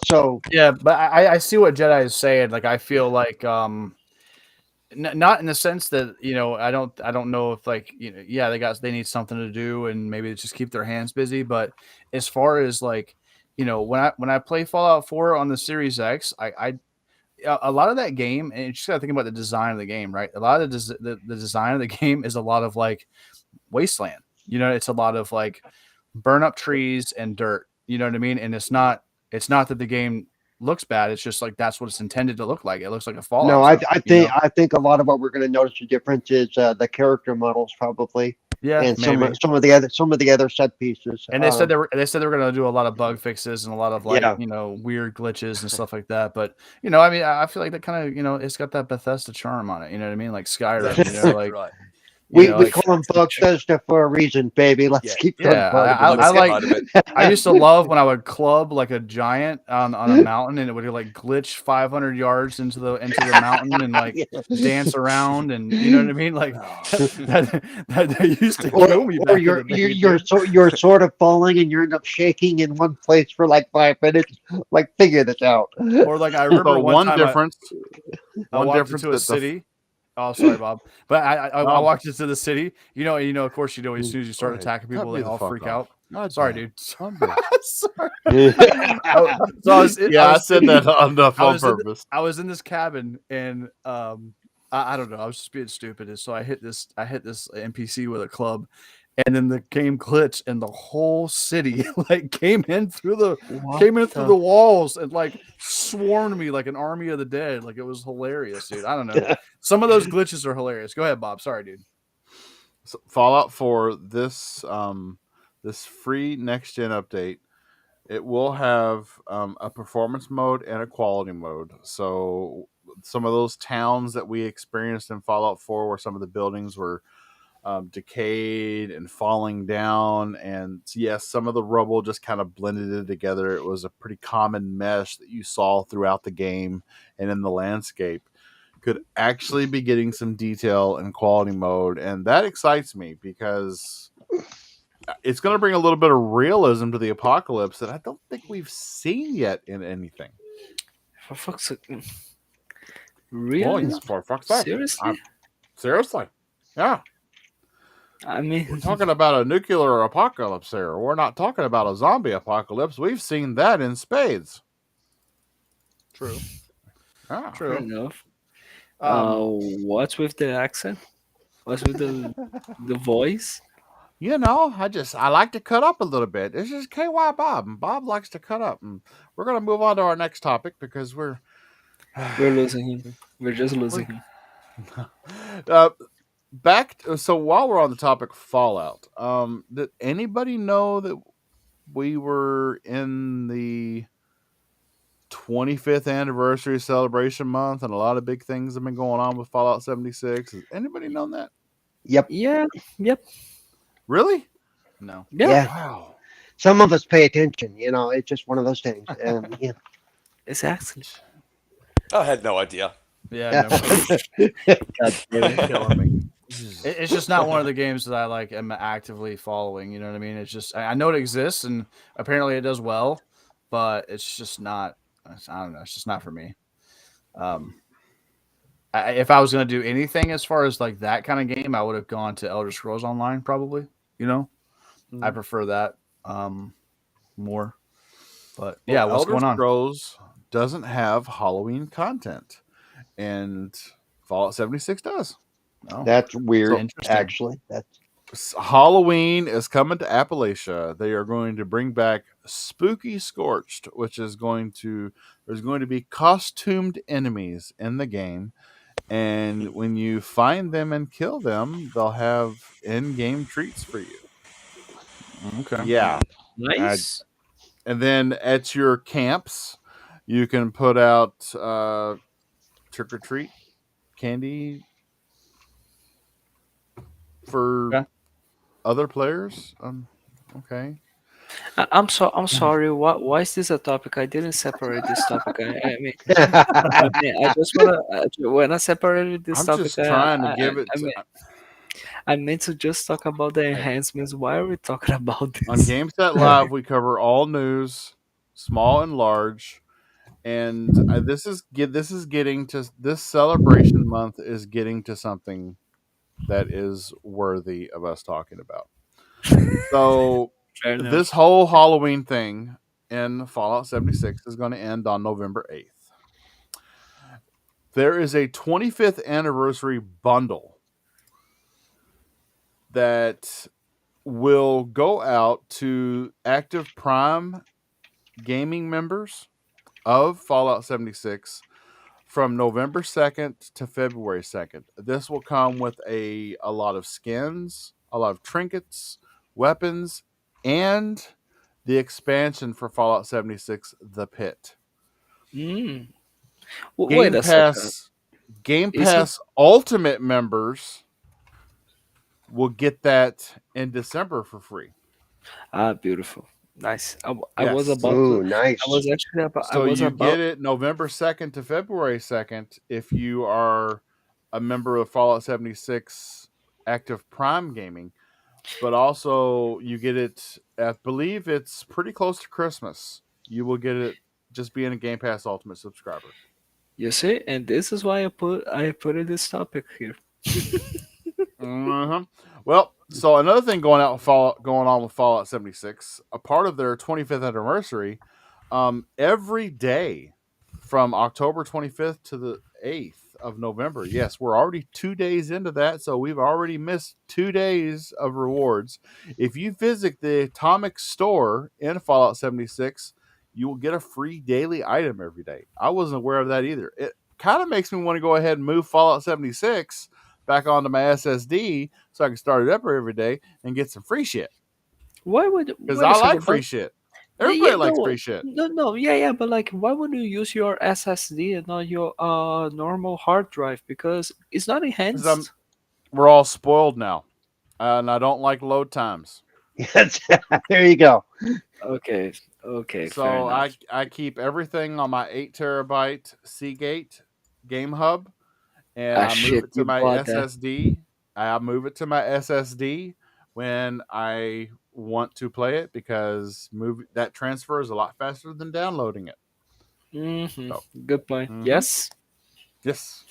So Yeah, but I see what Jedi is saying. Like, I feel like not in the sense that, I don't know if, like, yeah, they need something to do and maybe they just keep their hands busy. But as far as, like, when I play Fallout 4 on the Series X, a lot of that game, and you just gotta think about the design of the game, right? A lot of the design of the game is a lot of, like, wasteland. It's a lot of, like, burn up trees and dirt. You know what I mean? And it's not that the game looks bad. It's just like that's what it's intended to look like. It looks like a no, Fallout zone. I think a lot of what we're going to notice the difference is the character models probably, Yeah, and maybe. some of the other set pieces. And they said they were going to do a lot of bug fixes and a lot of, like, Yeah. weird glitches and stuff like that. But I mean, I feel like that kind of it's got that Bethesda charm on it. You know what I mean? Like Skyrim. That's Like, right. We like, call them Bethesda for a reason, baby. Let's keep going. yeah, Let's I get like. out of it. I used to love when I would club like a giant on a mountain, and it would, like, glitch 500 yards into the mountain and, like, dance around, and you know what I mean. Like that used to kill me Or back in the day. you're sort of falling and you end up shaking in one place for like 5 minutes. Like, figure this out. Or, like, I remember But one time I one walked difference into a that city. Oh, sorry, Bob. But I Oh. walked into the city. Of course, as soon as you start Alright, attacking cut people, me they the all fuck freak off. out. God Sorry, damn. dude. Son of a bitch. So I said that on I purpose. I was in this cabin, and I don't know. I was just being stupid, and so I hit this NPC with a club, and then the game glitched, and the whole city like came in through the walls and, like, swarmed me like an army of the dead. Like, it was hilarious, dude. I don't know. Some of those glitches are hilarious. Go ahead, Bob. Sorry, dude. So Fallout 4, this free next gen update, it will have a performance mode and a quality mode. So some of those towns that we experienced in Fallout 4, where some of the buildings were decayed and falling down. And yes, some of the rubble just kind of blended it together. It was a pretty common mesh that you saw throughout the game and in the landscape. Could actually be getting some detail in quality mode, and that excites me because it's going to bring a little bit of realism to the apocalypse that I don't think we've seen yet in anything. For fuck's sake. Well, Really? for fuck's sake. Seriously? Seriously. Yeah. I We're mean, talking about a nuclear apocalypse here. We're not talking about a zombie apocalypse. We've seen that in spades. True. Yeah. fair True. enough. Um, What's with the accent? What's with the voice? You know, I like to cut up a little bit. This is KY Bob, and Bob likes to cut up. And we're going to move on to our next topic because We're losing him. We're just losing him. uh, so while we're on the topic of Fallout, did anybody know that we were in the 25th anniversary celebration month and a lot of big things have been going on with Fallout 76? Has anybody known that? Yep. Yeah. Yep. Really? no. Yeah. Yeah. Wow. Some of us pay attention. It's just one of those things. Yeah. Exactly. I had no idea. Yeah. No. God damn it. Killing me. It's just not one of the games that I like am actively following. You know what I mean? It's just I know it exists and apparently it does well, but it's just not. I don't know. It's just not for me. If I was gonna do anything as far as like that kind of game, I would have gone to Elder Scrolls Online probably. You know, I prefer that more. But yeah, what's Elder going on? Scrolls doesn't have Halloween content, and Fallout 76 does. Oh, That's weird, interesting. actually. Halloween is coming to Appalachia. They are going to bring back Spooky Scorched, which is there's going to be costumed enemies in the game. And when you find them and kill them, they'll have in-game treats for you. okay. Yeah. Nice. And then at your camps, you can put out trick or treat candy for Okay. other players. Okay. I'm sorry. Why is this a topic? I didn't separate this topic. I just wanna when I separated this I'm topic, just trying to give it I meant to just talk about the enhancements. Why are we talking about on this? Game Set Live. We cover all news, small and large, and this celebration month is getting to something that is worthy of us talking about. So Fair enough. this whole Halloween thing in Fallout 76 is going to end on November 8th. There is a 25th anniversary bundle that will go out to active Prime gaming members of Fallout 76 from November 2nd to February 2nd. This will come with a lot of skins, a lot of trinkets, weapons, and the expansion for Fallout 76, The Pit. Mm. Game Wait a second. Game Is it- Pass Ultimate members will get that in December for free. Beautiful. Nice. I was Yes. about Ooh, to. nice. I was actually about. I So was you about. get it November 2nd to February 2nd if you are a member of Fallout 76 Active Prime Gaming. But also you get it, I believe it's pretty close to Christmas. You will get it just being a Game Pass Ultimate subscriber. You see, and this is why I put in this topic here. Mm-hmm. Well, so another thing going on with Fallout 76, a part of their 25th anniversary, every day from October 25th to the 8th of November. Yes, we're already 2 days into that, so we've already missed 2 days of rewards. If you visit the Atomic Store in Fallout 76, you will get a free daily item every day. I wasn't aware of that either. It kind of makes me want to go ahead and move Fallout 76 back onto my SSD so I can start it up every day and get some free shit. Why would? Because wait a I second, like free shit. Everybody likes free shit. No, yeah, but like, why would you use your SSD and not your normal hard drive? Because it's not enhanced. We're all spoiled now. and I don't like load times. Yes, there you go. Okay, okay, fair So enough. I keep everything on my 8 terabyte Seagate Game Hub, and Ah, I move shit, it to you my bought that. SSD. I move it to my SSD when I want to play it because that transfer is a lot faster than downloading it. Mm-hmm. So, Good point. mhm. Yes. Yes.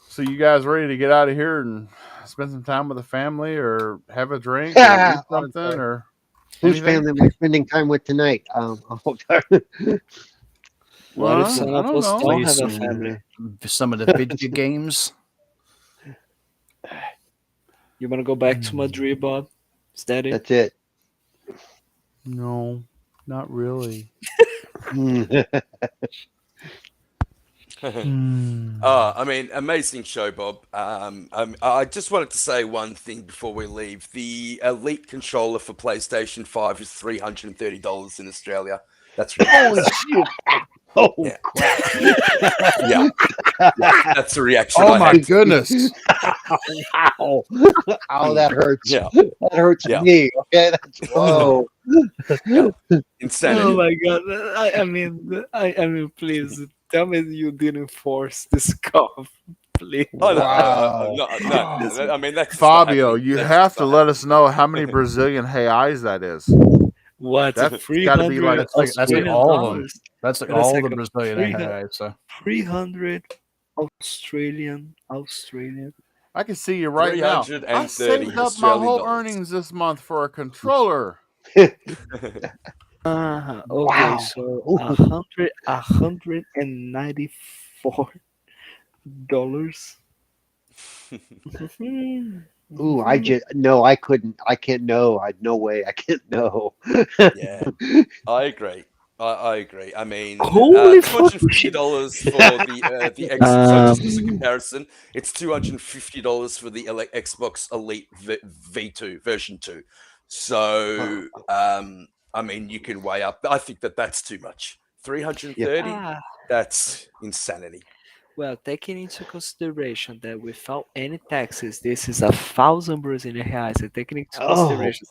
So you guys ready to get out of here and spend some time with the family, or have a drink, or eat I'm something, sorry. or Whose anything? family am I spending time with tonight? What if Well, some I of don't us know. don't Play have a family? some of the video games. You wanna go back to Madrid, Bob? Is that it? That's it. No, not really. I mean, amazing show, Bob. I just wanted to say one thing before we leave. The Elite controller for PlayStation 5 is $330 in Australia. That's Holy ridiculous. shit! Oh Yeah, crap! yeah, yeah. That's the reaction Oh I my had to. goodness! Ow! Ow! That hurts. Yeah, That hurts yeah, me. Okay, that's whoa. yeah. Oh Insanity. my god! I mean, please tell me you didn't force this cough, please. Oh Wow. no, no, This no. I mean, that's just not Fabio, happening. you That's have just to not let us know how many happening. Brazilian reais that is. what That's three got to be like hundred That's like Australian all of them. dollars? That's like Wait a all the second. Brazilian 300, AI. So 300 Australian. I can see you right now. I 330 saved up my Australian whole dollars. earnings this month for a controller. Okay, Wow. so Ooh, $194. ooh, I just no, I couldn't. I can't know. I no way. I can't know. Yeah, I agree. I agree. I mean, Holy two hundred and fucking fifty shit! dollars for the X. So just as a Um, comparison, it's $250 for the Xbox Elite V2 version 2. So, I mean, you can weigh up. I think that's too much. Yeah. 330. ah, That's insanity. well, taking into consideration that without any taxes, this is 1,000 Brazilian reais, and taking into Oh. consideration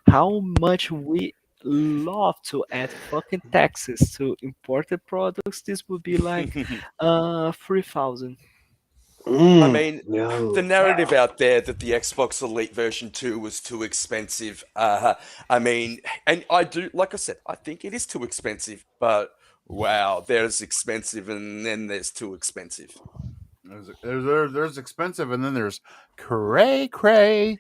how much we love to add fucking taxes to imported products, this would be like 3,000. I Mm, mean, the no. narrative out there that the Xbox Elite version 2 was too expensive. I mean, and I do, like I said, I think it is too expensive, but wow, there's expensive and then there's too expensive. There's expensive, and then there's cray cray.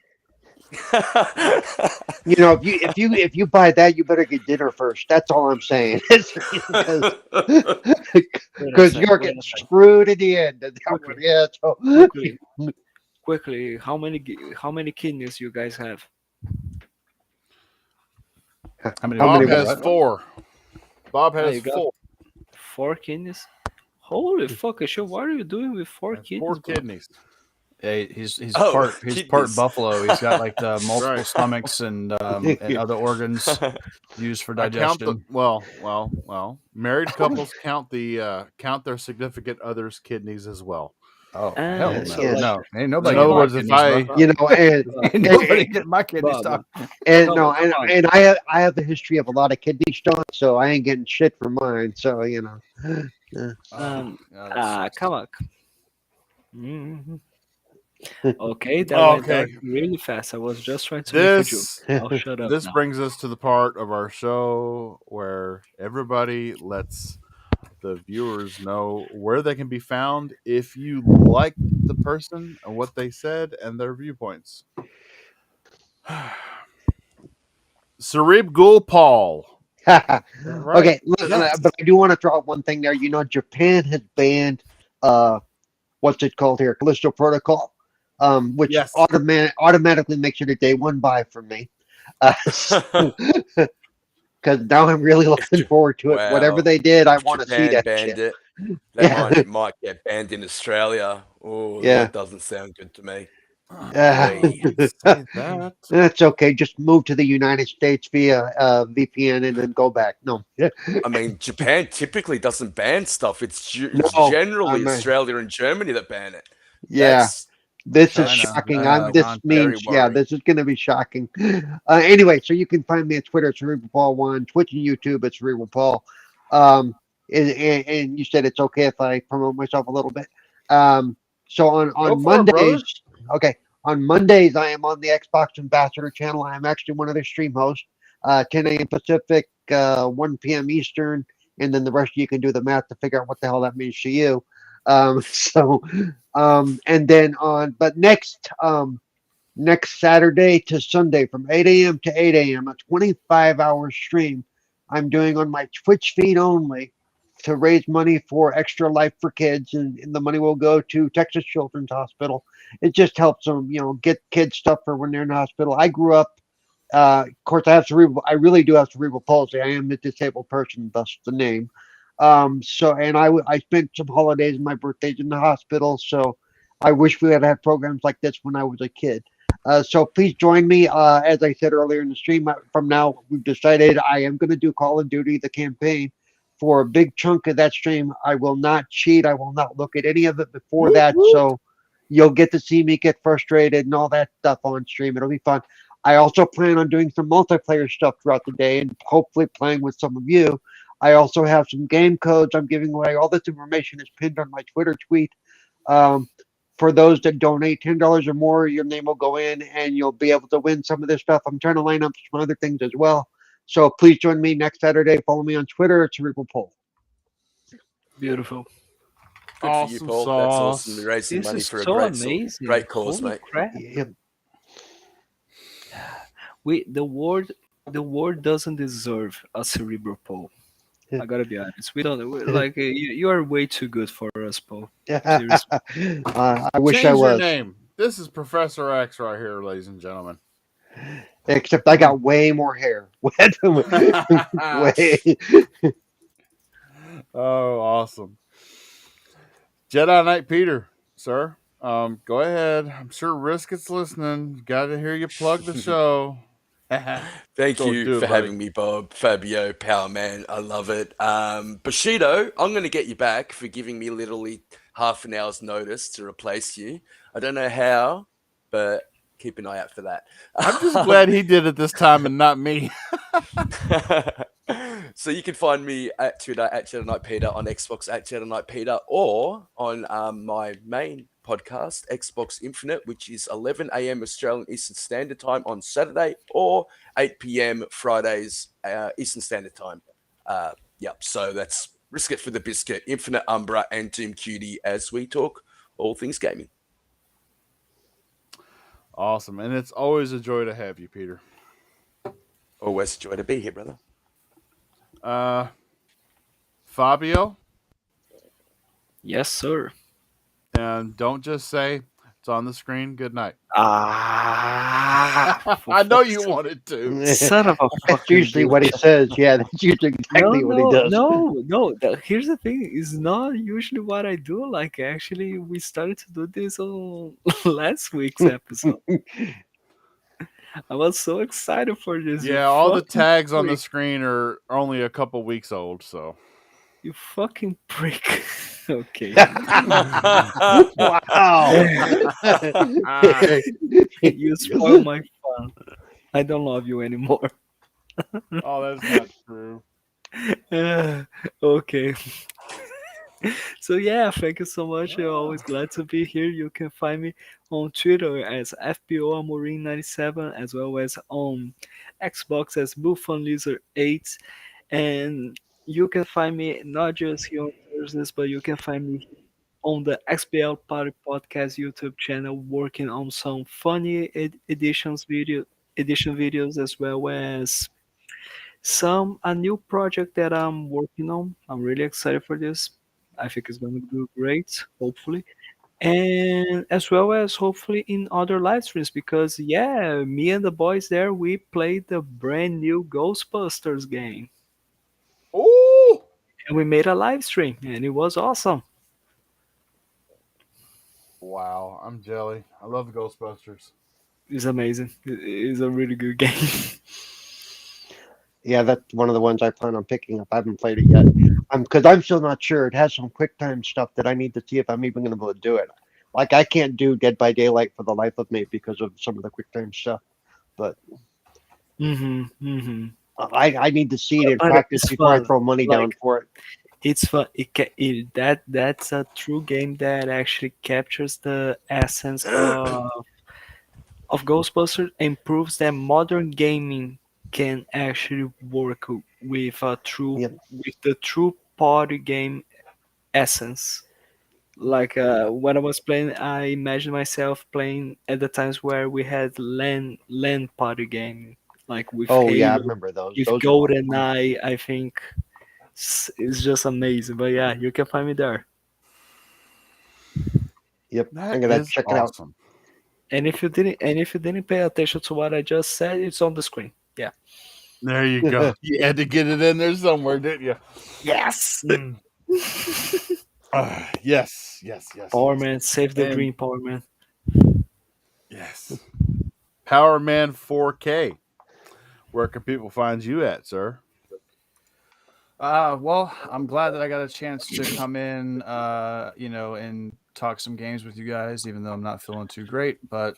You know, if you buy that, you better get dinner first. That's all I'm saying. Because Wait a sec, you're wait getting a sec. screwed in the end. That one, Quickly, yeah. So quickly, quickly. How many kidneys you guys have? how many? how Bob many? Wait, has what? four. Bob Oh, has you got four. 4 kidneys? Holy fuck, Ashu, what are you doing with four Has four kidneys, bro? kidneys. Yeah, he's Oh, part kidneys. buffalo. He's got like the multiple Right. stomachs and other organs used for I count the digestion. well. Married couples count count their significant others' kidneys as well. Oh hell So no, like, no, ain't In nobody so other getting my Bob, words, if kidneys, bro. I You know, Bob, Ain't and, nobody getting my kidneys, Bob, dog. no, come on. and I have the history of a lot of kidney stones, so I ain't getting shit for mine. So you know. Um, Yeah, that sucks. come on. Mhm. Okay, that oh, went dark okay. really fast. I was just trying to make a joke. I'll shut up This now. brings us to the part of our show where everybody lets the viewers know where they can be found if you like the person and what they said and their viewpoints. Cerebral Paul. Right. Okay, but I do want to throw out one thing there. You know, Japan had banned what's it called here, Callisto Protocol, which Yes. automatically makes it a day one buy for me. Because now I'm really looking forward to it. Whatever Wow. they did, I If want to see Japan that banned shit. it, Yeah, it might get banned in Australia. Oh, yeah. that doesn't sound good to me. I Wait. didn't say that. That's okay. Just move to the United States via VPN and then go back. No, I mean, Japan typically doesn't ban stuff. It's no. generally I'm Australia and Germany that ban it. Yeah. That's This is China, shocking. China, This Iran. very means, yeah, worrying. this is going to be shocking. Anyway, so you can find me at Twitter, Cerebral Paul One, Twitch and YouTube at Cerebral Paul. Um, and you said it's okay if I promote myself a little bit. Um, so Go on for it, brother. Mondays, okay, on Mondays I am on the Xbox Ambassador channel. I am actually one of their stream hosts. 10 a.m. Pacific, 1 p.m. Eastern, and then the rest of you can do the math to figure out what the hell that means to you. So and then but next Saturday to Sunday from 8 a.m. to 8 a.m. a 25-hour stream I'm doing on my Twitch feed only to raise money for Extra Life for Kids, and the money will go to Texas Children's Hospital. It just helps them, get kids stuff for when they're in the hospital. I grew up. Of course, I really do have cerebral palsy. I am a disabled person, thus the name. So, and I spent some holidays and my birthdays in the hospital. So, I wish we had programs like this when I was a kid. So please join me. As I said earlier in the stream, from now we've decided I am going to do Call of Duty, the campaign, for a big chunk of that stream. I will not cheat. I will not look at any of it before Whoop, that. whoop. So you'll get to see me get frustrated and all that stuff on stream. It'll be fun. I also plan on doing some multiplayer stuff throughout the day and hopefully playing with some of you. I also have some game codes I'm giving away. All this information is pinned on my Twitter tweet. Um, for those that donate $10 or more, your name will go in and you'll be able to win some of this stuff. I'm trying to line up some other things as well. So please join me next Saturday. Follow me on Twitter at Cerebral Poll. Beautiful. Good for you, Awesome Paul. That's awesome. sauce. Raising This money is for a so great, amazing. great cause, Holy mate. crap. Yeah. The world doesn't deserve a cerebral Paul. I gotta be honest. We don't like you are way too good for us, Paul. Seriously. I wish I Change your was. name. This is Professor X right here, ladies and gentlemen. Except I got way more hair. Way. Oh, awesome. Jedi Knight Peter, sir. Go ahead. I'm sure Risket's listening. Got to hear you plug the show. Thank Go you do for it, buddy. having me, Bob. Fabio, Power Man, I love it. Bushido, I'm going to get you back for giving me literally half an hour's notice to replace you. I don't know how, but keep an eye out for that. I'm just glad he did it this time and not me. So you can find me at Twitter at Jedi Knight Peter, on Xbox at Jedi Knight Peter, or on my main podcast, Xbox Infinite, which is 11 a.m. Australian Eastern Standard Time on Saturday, or 8 p.m. Fridays Eastern Standard Time. Yep, so that's Risk It for the Biscuit, Infinite Umbra, and Doom Cutie as we talk all things gaming. Awesome. And it's always a joy to have you, Peter. Always a joy to be here, brother. Fabio, Yes, sir. and don't just say it's on the screen. Good night. Ah, I know you wanted to. son of a That's fucking usually bitch. what he says. Yeah, that's usually exactly what he does. No. Here's the thing: it's not usually what I do. Like, actually, we started to do this on last week's episode. I was so excited for this. Yeah, all the fucking tags on the prick. screen are only a couple weeks old, so. You fucking prick. Okay. Wow. You spoil my fun. I don't love you anymore. Oh, that's not true. Okay. So yeah, thank you so much. I'm always glad to be here. You can find me on Twitter as FBOAmorin97, as well as on Xbox as BuffonLizard8. And you can find me not just here on Thursdays, but you can find me on the XBL Party Podcast YouTube channel, working on some funny edition videos, as well as some a new project that I'm working on. I'm really excited for this. I think it's going to do great, hopefully. And as well as hopefully in other live streams, because yeah, me and the boys there, we played the brand new Ghostbusters game. Ooh! And we made a live stream and it was awesome. Wow, I'm jelly. I love Ghostbusters. It's amazing. It's a really good game. Yeah, that's one of the ones I plan on picking up. I haven't played it yet. Because I'm still not sure. It has some quick time stuff that I need to see if I'm even going to be able to do it. Like I can't do Dead by Daylight for the life of me because of some of the quick time stuff. But Mm-hmm. I need to see it in But practice it's before I fun. throw money Like down for it. it's fun. That's a true game that actually captures the essence of Ghostbusters and proves that modern gaming can actually work Yep. with the true party game essence. Like when I was playing, I imagined myself playing at the times where we had LAN party game, like with Oh yeah, I Halo, remember those. with Those are a lot of fun. GoldenEye. I think it's just amazing. But yeah, you can find me there. Yep, That I'm gonna is check it out. awesome. And if you didn't pay attention to what I just said, it's on the screen. Yeah. There you go. You had to get it in there somewhere, didn't you? Yes. Mm. Yes, yes, yes, Power yes. Man, save the And dream, Power Man. yes. Power Man 4K. Where can people find you at, sir? Well, I'm glad that I got a chance to come in, and talk some games with you guys, even though I'm not feeling too great. But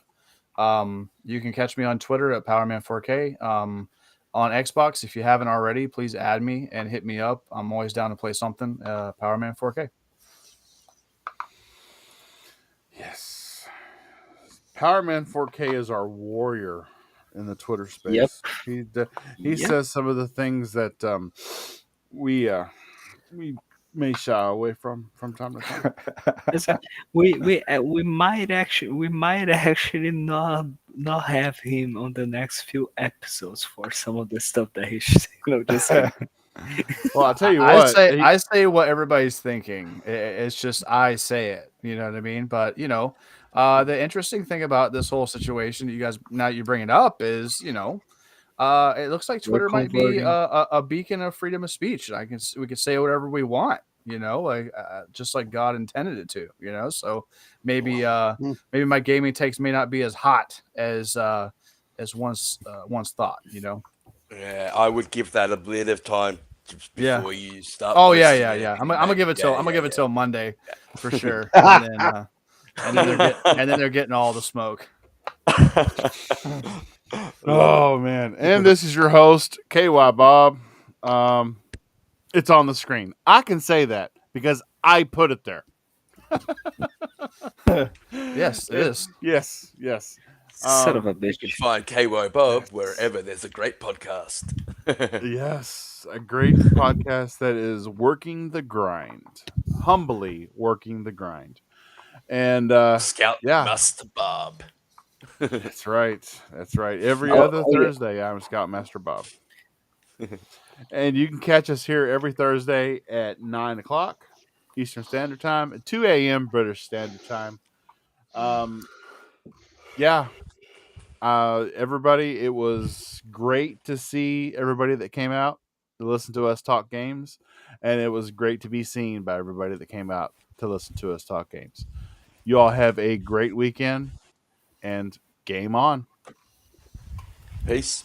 you can catch me on Twitter at PowerMan4K. On Xbox, if you haven't already, please add me and hit me up. I'm always down to play something. PowerMan4K. Yes. Power Man 4K is our warrior in the Twitter Yep. space. He Yep. says some of the things that we may shy away from time to time. Listen, we might actually not have him on the next few episodes for some of the stuff that he's just kidding. Well, I'll tell you I what. say I say what everybody's thinking. It's just I say it. You know what I mean? But the interesting thing about this whole situation that you guys now you bring it up is it looks like We're Twitter might be converting. a beacon of freedom of speech. We can say whatever we want. Like just like God intended it to. So maybe Hmm. maybe my gaming takes may not be as hot as once thought. Yeah, I would give that a bit of time just Yeah. before you start Oh yeah, posting yeah, yeah. I'm anything, gonna mate. give it till Yeah, I'm gonna yeah, give it till Monday for sure, and yeah. then they're getting all the smoke. Oh man! And this is your host, KY Bob. Um, it's on the screen. I can say that because I put it there. Yes, it is. Yes, yes. Son of a You can bitch. find KY Bob Yes. wherever there's a great podcast. Yes, a great podcast that is working the grind, humbly working the grind, and Scout yeah, Master Bob. that's right, that's right. Every Oh, other oh yeah. Thursday, I'm Scoutmaster Bob, and you can catch us here every Thursday at 9 o'clock Eastern Standard Time, at 2 a.m. British Standard Time. Um, yeah, everybody, it was great to see everybody that came out to listen to us talk games, and it was great to be seen by everybody that came out to listen to us talk games. You all have a great weekend, and game on. Peace.